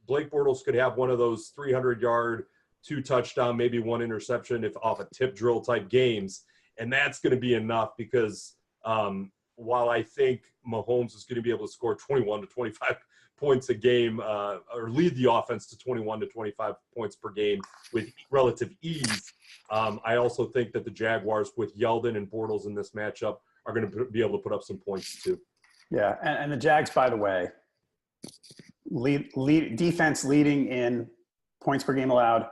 Blake Bortles could have one of those 300-yard 2 touchdown, maybe 1 interception if off a tip drill type games. And that's going to be enough because while I think Mahomes is going to be able to score 21 to 25 points a game or lead the offense to 21 to 25 points per game with relative ease, I also think that the Jaguars with Yeldon and Bortles in this matchup are going to be able to put up some points too. Yeah, and the Jags, by the way, lead defense leading in points per game allowed,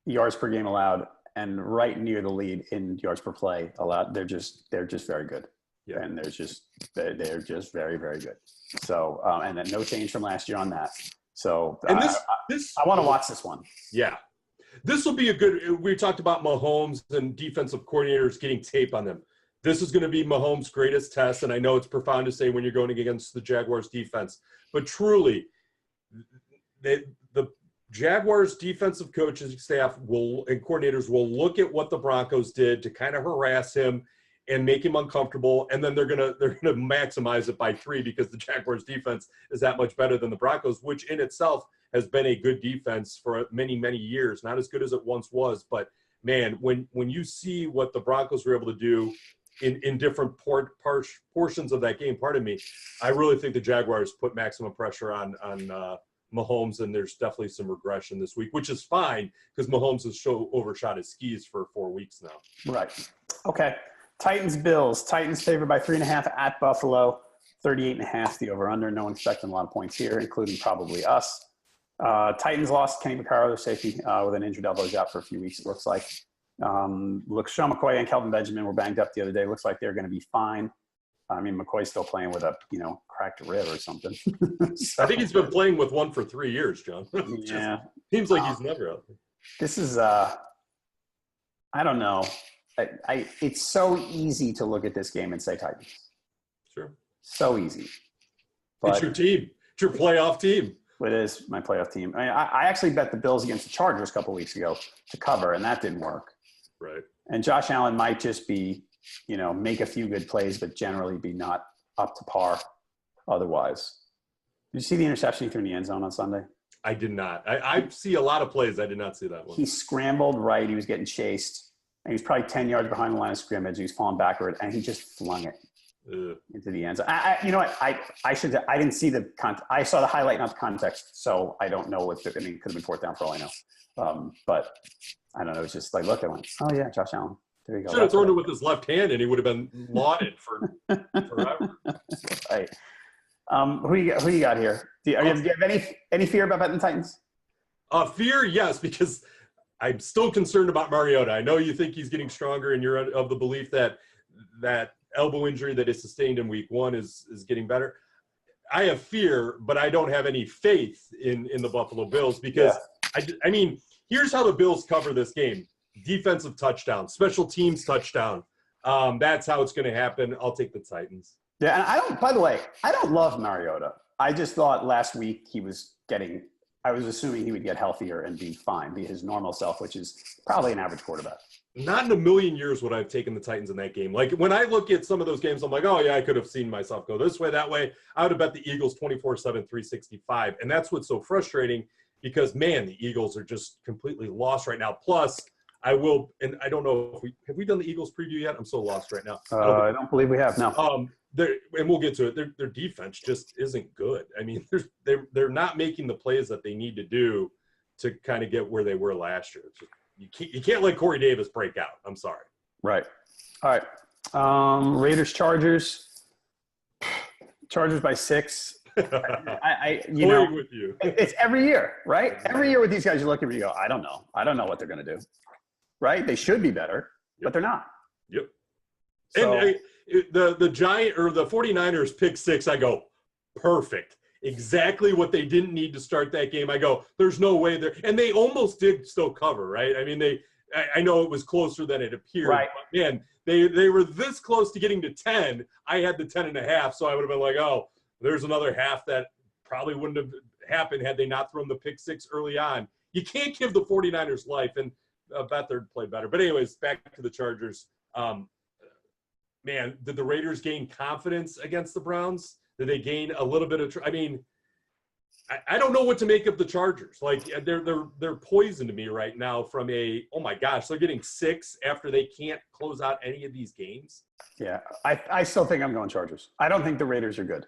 yards per game allowed, and right near the lead in yards per play allowed. They're just very good. Yeah, and they're just very, very good. So and then no change from last year on that. So and I want to watch this one. Yeah, this will be a good. We talked about Mahomes and defensive coordinators getting tape on them. This is going to be Mahomes' greatest test, and I know it's profound to say when you're going against the Jaguars defense, but truly, the Jaguars defensive coaches, staff and coordinators will look at what the Broncos did to kind of harass him and make him uncomfortable, and then they're gonna maximize it by 3 because the Jaguars defense is that much better than the Broncos, which in itself has been a good defense for many, many years. Not as good as it once was, but man, when you see what the Broncos were able to do in different portions of that game, pardon me, I really think the Jaguars put maximum pressure on Mahomes, and there's definitely some regression this week, which is fine because Mahomes has overshot his skis for 4 weeks now. Right. Okay. Titans-Bills. Titans favored by 3.5 at Buffalo. 38.5 the over-under. No one expecting a lot of points here, including probably us. Titans lost Kenny Vaccaro, their safety, with an injured elbow. He's out for a few weeks, it looks like. Sean McCoy and Kelvin Benjamin were banged up the other day. Looks like they're going to be fine. I mean, McCoy's still playing with a, cracked rib or something. So, I think he's been playing with one for 3 years, John. Yeah. Seems like he's never out there. This is, I don't know. It's so easy to look at this game and say Titans. Sure. So easy. But it's your team. It's your playoff team. It is my playoff team. I mean, I actually bet the Bills against the Chargers a couple weeks ago to cover, and that didn't work. Right. And Josh Allen might just be, make a few good plays, but generally be not up to par otherwise. Did you see the interception he threw in the end zone on Sunday? I did not. I see a lot of plays. I did not see that one. He scrambled right. He was getting chased. And he was probably 10 yards behind the line of scrimmage. He was falling backward, and he just flung it into the end zone. You know what? I didn't see the I saw the highlight, not the context, so I don't know if it could have been 4th down for all I know. But I don't know. It was just like, look, I went, oh, yeah, Josh Allen. There you go. Should have thrown it with his left hand, and he would have been lauded for forever. Right. Who you got here? Do you have any fear about betting the Titans? Fear, yes, because I'm still concerned about Mariota. I know you think he's getting stronger, and you're of the belief that elbow injury that is sustained in week 1 is getting better. I have fear, but I don't have any faith in the Buffalo Bills because, I mean, here's how the Bills cover this game. Defensive touchdown, special teams touchdown. That's how it's going to happen. I'll take the Titans. Yeah, and by the way, I don't love Mariota. I just thought last week I was assuming he would get healthier and be fine, be his normal self, which is probably an average quarterback. Not in a million years would I have taken the Titans in that game. Like, when I look at some of those games, I'm like, oh, yeah, I could have seen myself go this way, that way. I would have bet the Eagles 24-7, 365. And that's what's so frustrating because, man, the Eagles are just completely lost right now. Plus, I don't know if have we done the Eagles preview yet? I'm so lost right now. I don't believe we have, no. And we'll get to it. Their defense just isn't good. I mean, they're not making the plays that they need to do to kind of get where they were last year. You can't let Corey Davis break out. I'm sorry. Right. All right. Raiders, Chargers. Chargers by 6. You know, with you. It's every year, right? Every year with these guys, you look at me, you go, I don't know. I don't know what they're going to do. Right? They should be better, but they're not. Yep. So, and the Giant or the 49ers pick 6, I go, perfect. Exactly what they didn't need to start that game. I go, there's no way there. And they almost did still cover, right? I mean, I know it was closer than it appeared. Right. But man, they were this close to getting to 10. I had the 10.5, so I would have been like, oh, there's another half that probably wouldn't have happened had they not thrown the pick 6 early on. You can't give the 49ers life, and I bet they'd play better. But anyways, back to the Chargers. Man, did the Raiders gain confidence against the Browns? Did they gain a little bit of – I mean, I don't know what to make of the Chargers. Like they're poison to me right now from oh my gosh, they're getting 6 after they can't close out any of these games. Yeah, I still think I'm going Chargers. I don't think the Raiders are good.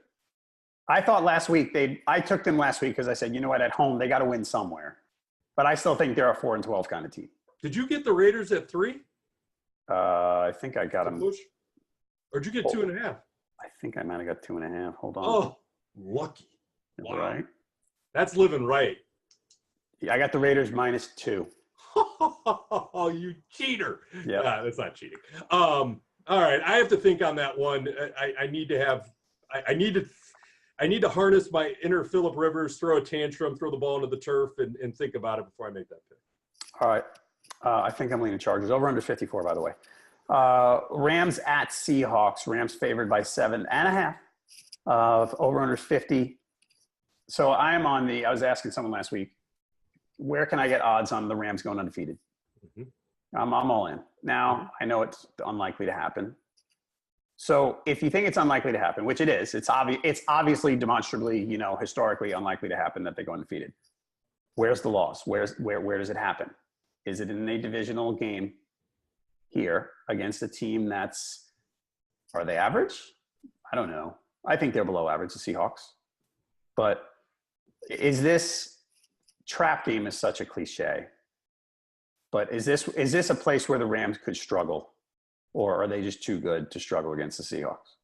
I thought last week I took them last week because I said, you know what, at home they got to win somewhere. But I still think they're a 4-12 kind of team. Did you get the Raiders at 3? I think I got them. Push? Or did you get 2.5? I think I might have got 2.5. Hold on. Oh, lucky. Wow. Right. That's living right. Yeah, I got the Raiders -2. Oh, you cheater. Yeah. Nah, that's not cheating. All right. I have to think on that one. I need to harness my inner Phillip Rivers, throw a tantrum, throw the ball into the turf, and think about it before I make that pick. All right. I think I'm leaning Chargers. Over under 54, by the way. Rams at Seahawks. Rams favored by 7.5. Over under 50. So I was asking someone last week, where can I get odds on the Rams going undefeated? Mm-hmm. I'm all in. Now, I know it's unlikely to happen. So if you think it's unlikely to happen, which it is, it's obviously demonstrably, historically unlikely to happen that they go undefeated. Where's the loss? Where does it happen? Is it in a divisional game here against a team are they average? I don't know. I think they're below average, the Seahawks. But is this trap game is such a cliche? But is this a place where the Rams could struggle? Or are they just too good to struggle against the Seahawks?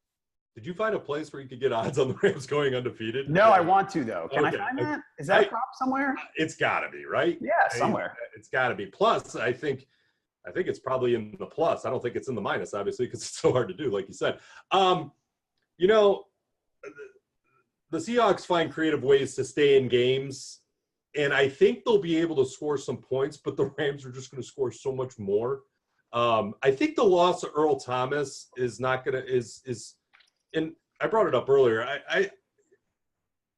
Did you find a place where you could get odds on the Rams going undefeated? No, I want to, though. Can I find that? Is that a prop somewhere? It's got to be, right? Yeah, somewhere. It's got to be. Plus, I think it's probably in the plus. I don't think it's in the minus, obviously, because it's so hard to do, like you said. The Seahawks find creative ways to stay in games, and I think they'll be able to score some points, but the Rams are just going to score so much more. I think the loss of Earl Thomas is not going to and I brought it up earlier.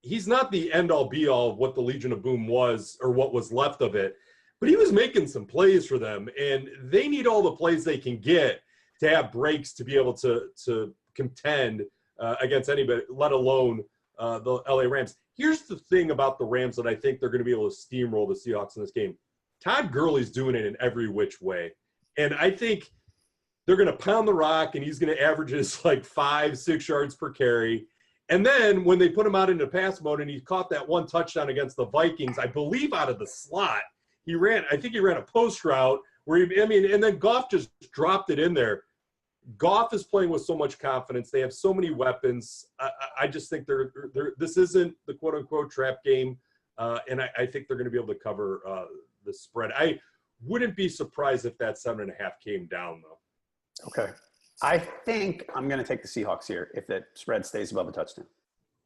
He's not the end-all be-all of what the Legion of Boom was or what was left of it, but he was making some plays for them, and they need all the plays they can get to have breaks to be able to contend against anybody, let alone the LA Rams. Here's the thing about the Rams that I think they're going to be able to steamroll the Seahawks in this game. Todd Gurley's doing it in every which way. And I think they're going to pound the rock, and he's going to average like 5-6 yards per carry. And then when they put him out into pass mode and he caught that one touchdown against the Vikings, I believe out of the slot, I think he ran a post route and then Goff just dropped it in there. Goff is playing with so much confidence. They have so many weapons. I just think this isn't the quote unquote trap game. And I think they're going to be able to cover the spread. I wouldn't be surprised if that 7.5 came down though. Okay. I think I'm going to take the Seahawks here if that spread stays above a touchdown.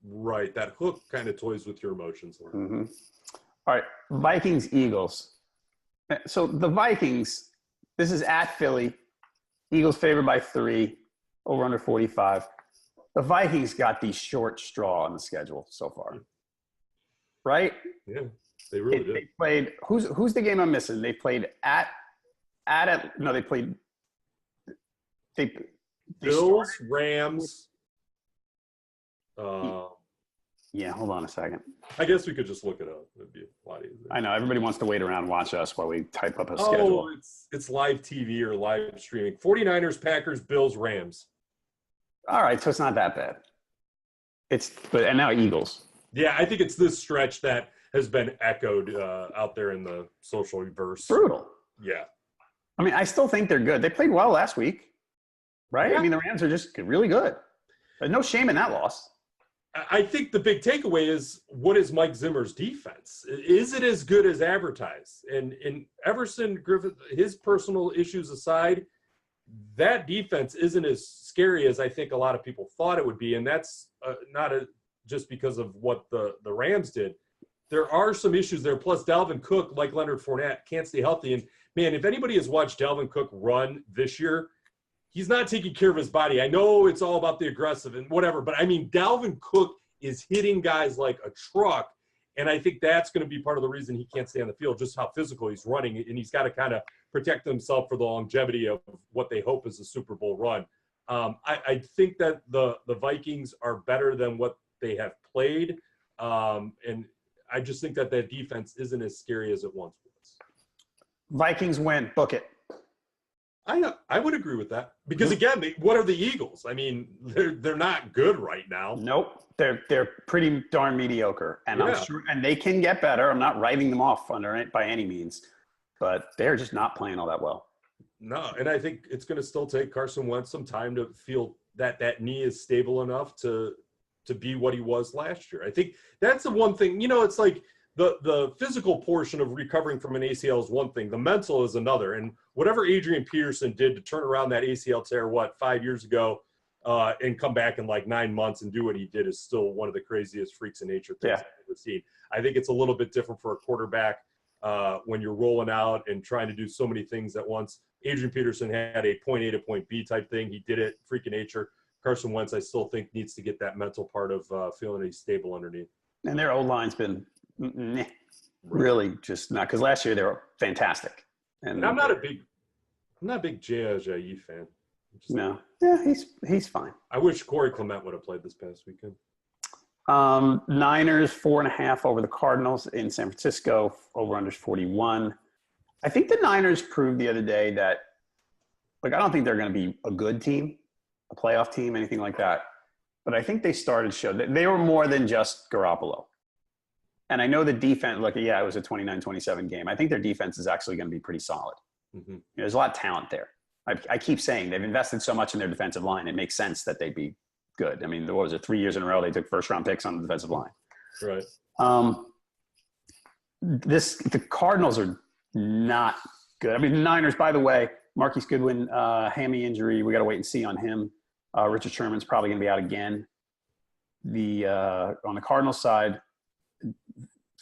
Right. That hook kind of toys with your emotions. Mm-hmm. All right. Vikings, Eagles. So the Vikings, this is at Philly. Eagles favored by 3, over under 45. The Vikings got the short straw on the schedule so far. Right? Yeah, they really did. They played, who's the game I'm missing? They played Bills, Rams. Yeah, hold on a second. I guess we could just look it up. It'd be a lot easier. I know. Everybody wants to wait around and watch us while we type up a schedule. It's live TV or live streaming. 49ers, Packers, Bills, Rams. All right, so it's not that bad. And now Eagles. Yeah, I think it's this stretch that has been echoed out there in the social verse. Brutal. Yeah. I mean, I still think they're good. They played well last week, right? Yeah. I mean, the Rams are just really good. There's no shame in that loss. I think the big takeaway is, what is Mike Zimmer's defense? Is it as good as advertised? And Everson Griffith, his personal issues aside, that defense isn't as scary as I think a lot of people thought it would be. And that's not just because of what the Rams did. There are some issues there. Plus, Dalvin Cook, like Leonard Fournette, can't stay healthy. And, man, if anybody has watched Dalvin Cook run this year, he's not taking care of his body. I know it's all about the aggressive and whatever, but, I mean, Dalvin Cook is hitting guys like a truck, and I think that's going to be part of the reason he can't stay on the field, just how physical he's running, and he's got to kind of protect himself for the longevity of what they hope is a Super Bowl run. I think that the Vikings are better than what they have played, and I just think that defense isn't as scary as it once was. Vikings win. Book it. I would agree with that because again, what are the Eagles? I mean, they're not good right now. Nope, they're pretty darn mediocre, and I'm sure, and they can get better. I'm not writing them off under it by any means, but they're just not playing all that well. No, and I think it's going to still take Carson Wentz some time to feel that knee is stable enough to be what he was last year. I think that's the one thing. It's like the physical portion of recovering from an ACL is one thing. The mental is another. And whatever Adrian Peterson did to turn around that ACL tear, 5 years ago, and come back in like 9 months and do what he did is still one of the craziest freaks of nature things I've ever seen. I think it's a little bit different for a quarterback when you're rolling out and trying to do so many things at once. Adrian Peterson had a point A to point B type thing. He did it, freak of nature. Carson Wentz, I still think, needs to get that mental part of feeling he's stable underneath. And their O-line's been really just not, because last year they were fantastic. And I'm not a big Ajayi fan. No, yeah, he's fine. I wish Corey Clement would have played this past weekend. Niners 4.5 over the Cardinals in San Francisco. Over under 41. I think the Niners proved the other day that, I don't think they're going to be a good team, a playoff team, anything like that. But I think they started to show that they were more than just Garoppolo. And I know the defense, it was a 29-27 game. I think their defense is actually going to be pretty solid. Mm-hmm. There's a lot of talent there. I keep saying they've invested so much in their defensive line. It makes sense that they'd be good. I mean, what was it, 3 years in a row they took first-round picks on the defensive line. Right. The Cardinals are not good. I mean, the Niners, by the way, Marquise Goodwin, hammy injury. We got to wait and see on him. Richard Sherman's probably going to be out again. On the Cardinals side,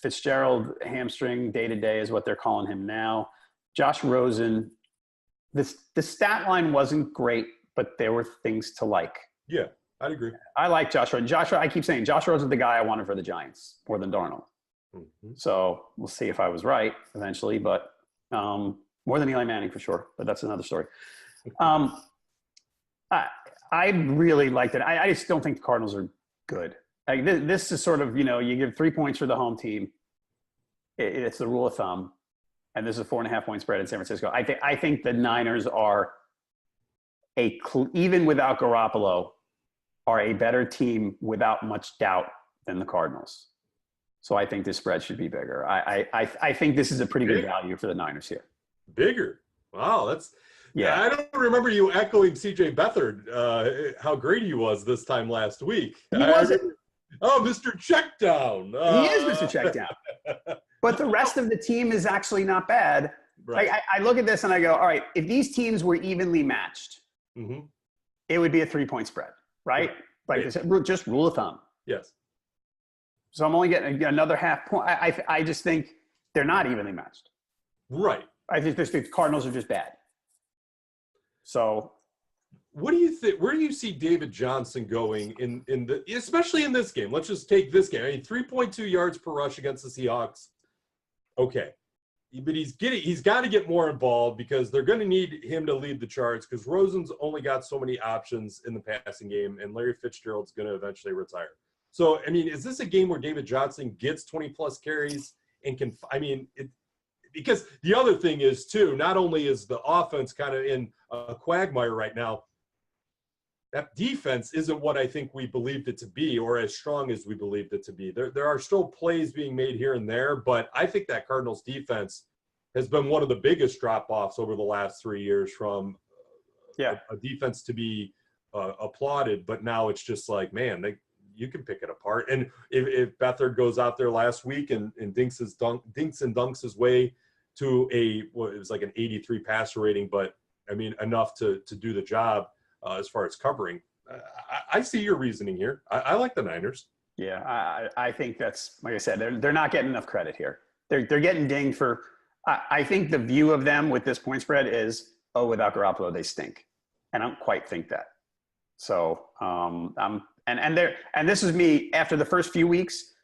Fitzgerald hamstring day-to-day is what they're calling him now. Josh Rosen, the stat line wasn't great, but there were things to like. Yeah, I'd agree. I like Josh Rosen. I keep saying Josh Rosen's the guy I wanted for the Giants more than Darnold. Mm-hmm. So we'll see if I was right eventually, but more than Eli Manning for sure. But that's another story. I really liked it. I just don't think the Cardinals are good. This is sort of, you give 3 points for the home team. It's the rule of thumb. And this is a 4.5-point spread in San Francisco. I think the Niners are even without Garoppolo, are a better team without much doubt than the Cardinals. So I think this spread should be bigger. I think this is a pretty good value for the Niners here. Bigger. Wow, yeah. I don't remember you echoing CJ Beathard, how great he was this time last week. He wasn't. Mr. Checkdown. He is Mr. Checkdown. But the rest of the team is actually not bad. Right. I look at this and I go, all right, if these teams were evenly matched, mm-hmm. it would be a 3-point spread, right? Like I said, just rule of thumb. Yes. So I'm only getting another half point. I just think they're not evenly matched. Right. I think the Cardinals are just bad. So what do you think? Where do you see David Johnson going especially in this game? Let's just take this game. I mean, 3.2 yards per rush against the Seahawks. Okay. But he's got to get more involved because they're going to need him to lead the charge because Rosen's only got so many options in the passing game and Larry Fitzgerald's going to eventually retire. So, I mean, is this a game where David Johnson gets 20-plus carries and can – because the other thing is, too, not only is the offense kind of in a quagmire right now, that defense isn't what I think we believed it to be or as strong as we believed it to be. There are still plays being made here and there, but I think that Cardinals defense has been one of the biggest drop-offs over the last 3 years from a defense to be applauded, but now it's just like, man, you can pick it apart. And if Beathard goes out there last week and dinks and dunks his way to it was like an 83 passer rating, but I mean, enough to do the job as far as covering. I see your reasoning here. I like the Niners. Yeah, I think that's, like I said, they're not getting enough credit here. They're getting dinged for, I think the view of them with this point spread is, without Garoppolo, they stink. And I don't quite think that. So and this is me after the first few weeks,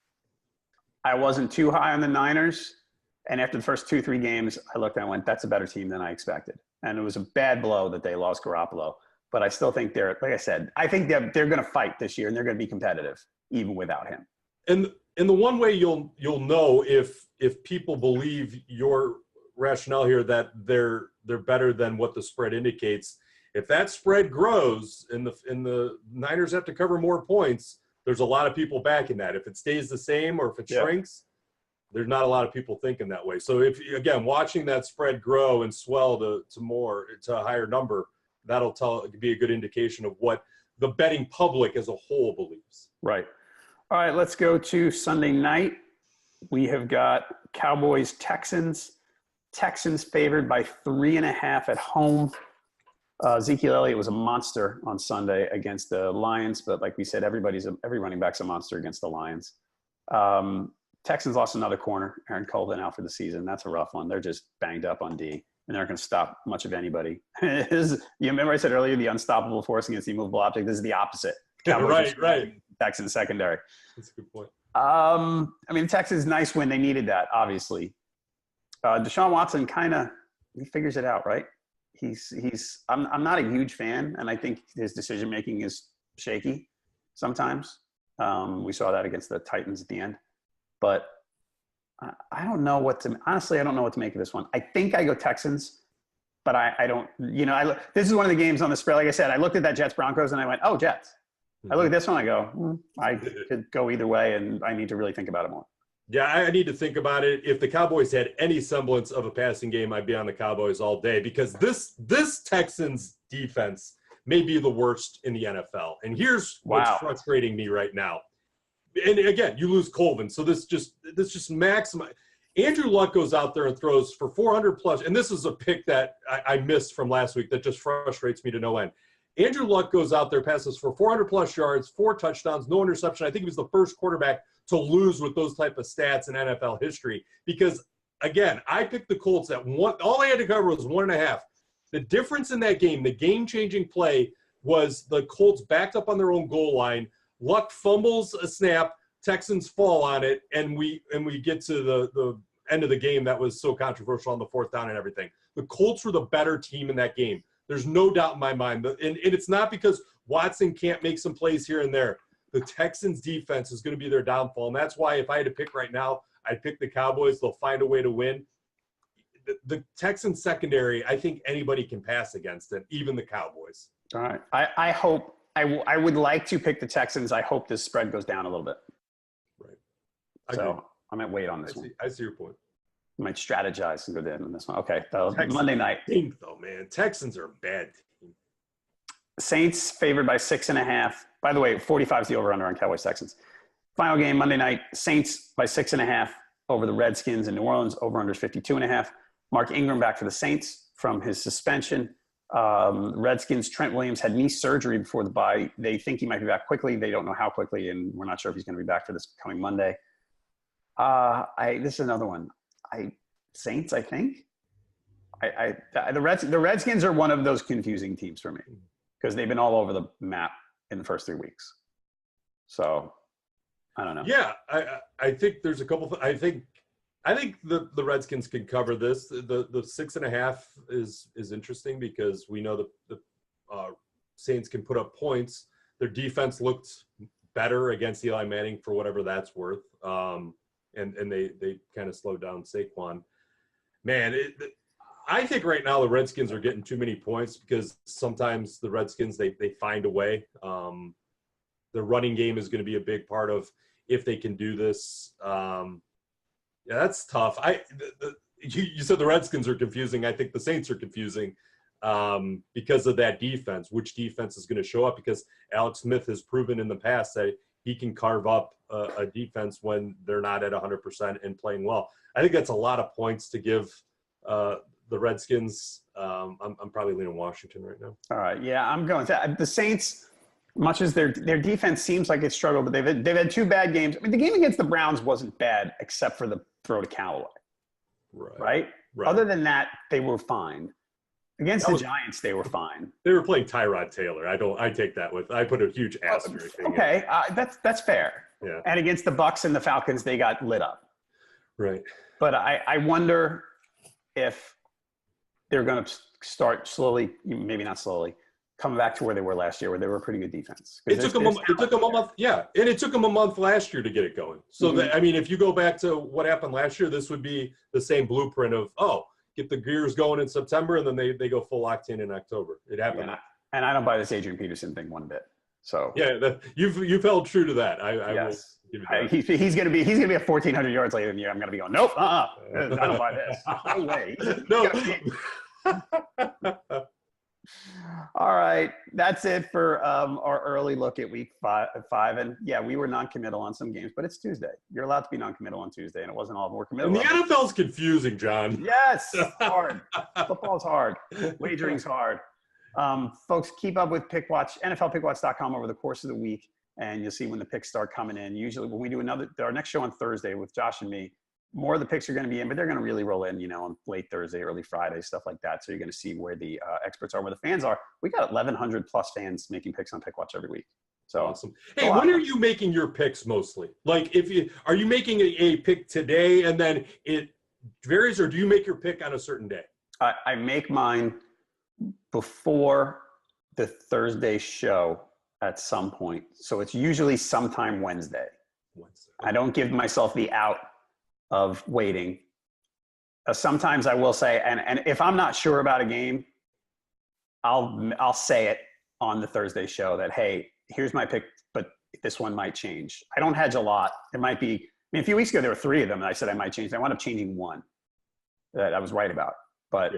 I wasn't too high on the Niners. And after the first 2-3 games, I looked and went, that's a better team than I expected. And it was a bad blow that they lost Garoppolo. But I still think like I said, I think they're going to fight this year and they're going to be competitive even without him. And And the one way you'll know if people believe your rationale here that they're better than what the spread indicates, if that spread grows and the Niners have to cover more points, there's a lot of people backing that. If it stays the same or if it shrinks, there's not a lot of people thinking that way. So if, again, watching that spread grow and swell to a higher number, that'll be a good indication of what the betting public as a whole believes. Right. All right, let's go to Sunday night. We have got Cowboys Texans. Texans favored by 3.5 at home. Ezekiel Elliott was a monster on Sunday against the Lions, but like we said, every running back's a monster against the Lions. Texans lost another corner, Aaron Colvin out for the season. That's a rough one. They're just banged up on D, and they're not going to stop much of anybody. You remember I said earlier, the unstoppable force against the immovable object? This is the opposite. Right. Texans secondary. That's a good point. I mean, Texans, nice win. They needed that, obviously. Deshaun Watson he figures it out, right? I'm not a huge fan, and I think his decision-making is shaky sometimes. We saw that against the Titans at the end. But I don't know honestly, I don't know what to make of this one. I think I go Texans, but I don't, this is one of the games on the spread. Like I said, I looked at that Jets-Broncos, and I went, oh, Jets. I look at this one, I go, I could go either way, and I need to really think about it more. Yeah, I need to think about it. If the Cowboys had any semblance of a passing game, I'd be on the Cowboys all day, because this Texans defense may be the worst in the NFL. And here's what's frustrating me right now. And again, you lose Colvin, so this just maximize. Andrew Luck goes out there and throws for 400 plus, and this is a pick that I missed from last week that just frustrates me to no end. Andrew Luck goes out there, passes for 400 plus yards, 4 touchdowns, no interception. I think he was the first quarterback to lose with those type of stats in NFL history. Because again, I picked the Colts at one. All they had to cover was 1.5. The difference in that game, the game-changing play, was the Colts backed up on their own goal line. Luck fumbles a snap, Texans fall on it, and we get to the end of the game that was so controversial on the 4th down and everything. The Colts were the better team in that game. There's no doubt in my mind. And it's not because Watson can't make some plays here and there. The Texans defense is going to be their downfall. And that's why if I had to pick right now, I'd pick the Cowboys. They'll find a way to win. The Texans secondary, I think anybody can pass against it, even the Cowboys. All right. I hope I would like to pick the Texans. I hope this spread goes down a little bit. Right. So I might wait on this one. I see your point. I might strategize and go down on this one. Okay. Monday night. Though, man. Texans are a bad team. Saints favored by 6.5. By the way, 45 is the over-under on Cowboys Texans. Final game Monday night. Saints by 6.5 over the Redskins in New Orleans. Over-under is 52.5. Mark Ingram back for the Saints from his suspension. Redskins, Trent Williams had knee surgery before the bye. They think he might be back quickly. They don't know how quickly, and we're not sure if he's going to be back for this coming Monday. This is another one. Saints, I think. The Redskins are one of those confusing teams for me because they've been all over the map in the first 3 weeks. So I don't know. Yeah, I think there's a couple. I think the Redskins can cover this. The 6.5 is interesting because we know the Saints can put up points. Their defense looked better against Eli Manning for whatever that's worth. And they kind of slowed down Saquon. Man, I think right now the Redskins are getting too many points because sometimes the Redskins, they find a way. The running game is going to be a big part of if they can do this. Yeah, that's tough. You said the Redskins are confusing. I think the Saints are confusing because of that defense. Which defense is going to show up? Because Alex Smith has proven in the past that he can carve up a defense when they're not at 100% and playing well. I think that's a lot of points to give the Redskins. I'm probably leaning Washington right now. All right, yeah, I'm going to the Saints. Much as their defense seems like it's struggled, but they've had 2 bad games. I mean, the game against the Browns wasn't bad except for the throw to Callaway. Right. Other than that, they were fine. Against the Giants, they were fine. They were playing Tyrod Taylor. I take that with. I put a huge asterisk. Okay, that's fair. Yeah. And against the Bucs and the Falcons, they got lit up. Right. But I wonder if they're going to start slowly, maybe not slowly, coming back to where they were last year, where they were a pretty good defense. It took them a month. Yeah. And it took them a month last year to get it going. So that, I mean, if you go back to what happened last year, this would be the same blueprint of, get the gears going in September, and then they go full octane in October. It happened. Yeah. And I don't buy this Adrian Peterson thing one bit. So yeah, you've held true to that. I yes. will give you that. He's gonna be at 1,400 yards later in the year. I'm gonna be going, nope, I don't buy this. No way. No. All right, that's it for our early look at week five. And yeah, we were non-committal on some games, but it's Tuesday. You're allowed to be non-committal on Tuesday, and it wasn't all of them were committal. And the NFL's confusing, John. Yes, hard. Football's hard. Wagering's hard. Folks, keep up with Pickwatch, NFLpickwatch.com over the course of the week, and you'll see when the picks start coming in. Usually when we do our next show on Thursday with Josh and me, more of the picks are going to be in, but they're going to really roll in, on late Thursday, early Friday, stuff like that. So you're going to see where the experts are, where the fans are. We got 1,100 plus fans making picks on Pickwatch every week. So awesome. Hey, when are you making your picks mostly? Like, are you making a pick today and then it varies, or do you make your pick on a certain day? I make mine before the Thursday show at some point. So it's usually sometime Wednesday. I don't give myself the out of waiting. Sometimes I will say, and if I'm not sure about a game, I'll say it on the Thursday show that, hey, here's my pick, but this one might change. I don't hedge a lot. It might be, a few weeks ago, there were 3 of them, and I said I might change. I wound up changing 1 that I was right about. But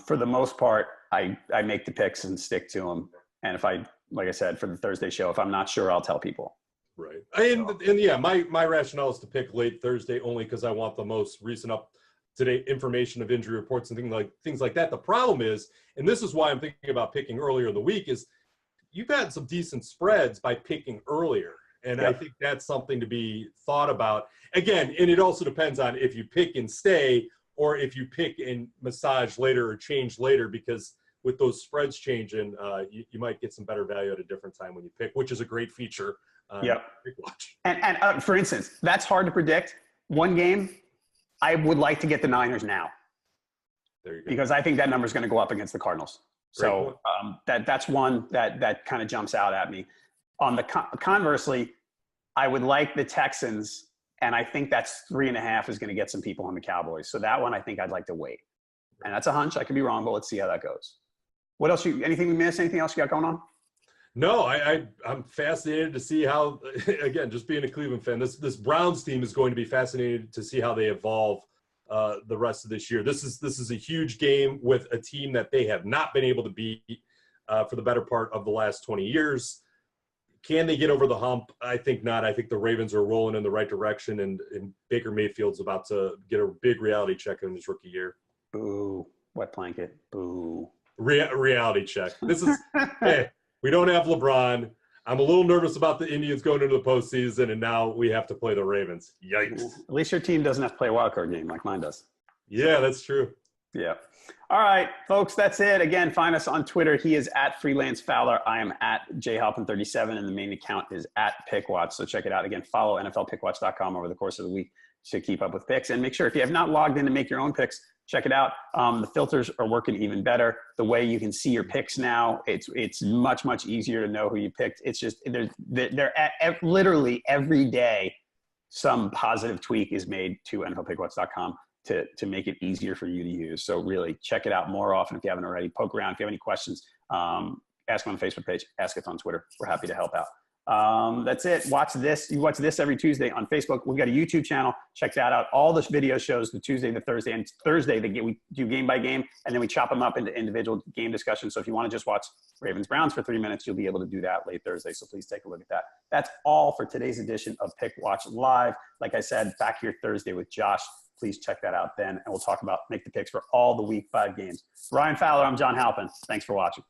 for the most part, I make the picks and stick to them. And if like I said, for the Thursday show, if I'm not sure, I'll tell people. Right. And yeah, my rationale is to pick late Thursday only because I want the most recent up-to-date information of injury reports and things like that. The problem is, and this is why I'm thinking about picking earlier in the week, is you've had some decent spreads by picking earlier. And I think that's something to be thought about. Again, and it also depends on if you pick and stay or if you pick and massage later or change later, because with those spreads changing, you might get some better value at a different time when you pick, which is a great feature. Pickwatch. And for instance, that's hard to predict. One game, I would like to get the Niners now. There you go. Because I think that number is going to go up against the Cardinals. So that's one that kind of jumps out at me. On the conversely, I would like the Texans, and I think that's 3.5 is going to get some people on the Cowboys. So that one, I think I'd like to wait. And that's a hunch. I could be wrong, but let's see how that goes. What else? Anything we missed? Anything else you got going on? No, I'm fascinated to see how, again, just being a Cleveland fan, this Browns team is going to be fascinated to see how they evolve the rest of this year. This is a huge game with a team that they have not been able to beat for the better part of the last 20 years. Can they get over the hump? I think not. I think the Ravens are rolling in the right direction, and Baker Mayfield's about to get a big reality check in his rookie year. Boo. Wet blanket. Boo. Reality check. This is hey, we don't have LeBron. I'm a little nervous about the Indians going into the postseason, and now we have to play the Ravens. Yikes. At least your team doesn't have to play a wild card game like mine does. Yeah, that's true. Yeah. All right, folks, that's it. Again, find us on Twitter. He is at Freelance Fowler. I am at jhalpin37, and the main account is at Pickwatch. So check it out. Again, follow NFLpickwatch.com over the course of the week to keep up with picks. And make sure, if you have not logged in to make your own picks, check it out. The filters are working even better. The way you can see your picks now, it's much, much easier to know who you picked. It's just, literally every day, some positive tweak is made to NFLpickwatch.com to make it easier for you to use. So really check it out more often if you haven't already. Poke around. If you have any questions, ask on the Facebook page, ask us on Twitter. We're happy to help out. That's it. Watch this. You watch this every Tuesday on Facebook. We've got a YouTube channel. Check that out. All the video shows the Tuesday, the Thursday, and Thursday we do game by game, and then we chop them up into individual game discussions. So if you want to just watch Ravens Browns for 3 minutes, you'll be able to do that late Thursday. So please take a look at that. That's all for today's edition of Pickwatch Live. Like I said, back here Thursday with Josh. Please check that out then, and we'll talk about make the picks for all the week 5 games. Ryan Fowler, I'm John Halpin. Thanks for watching.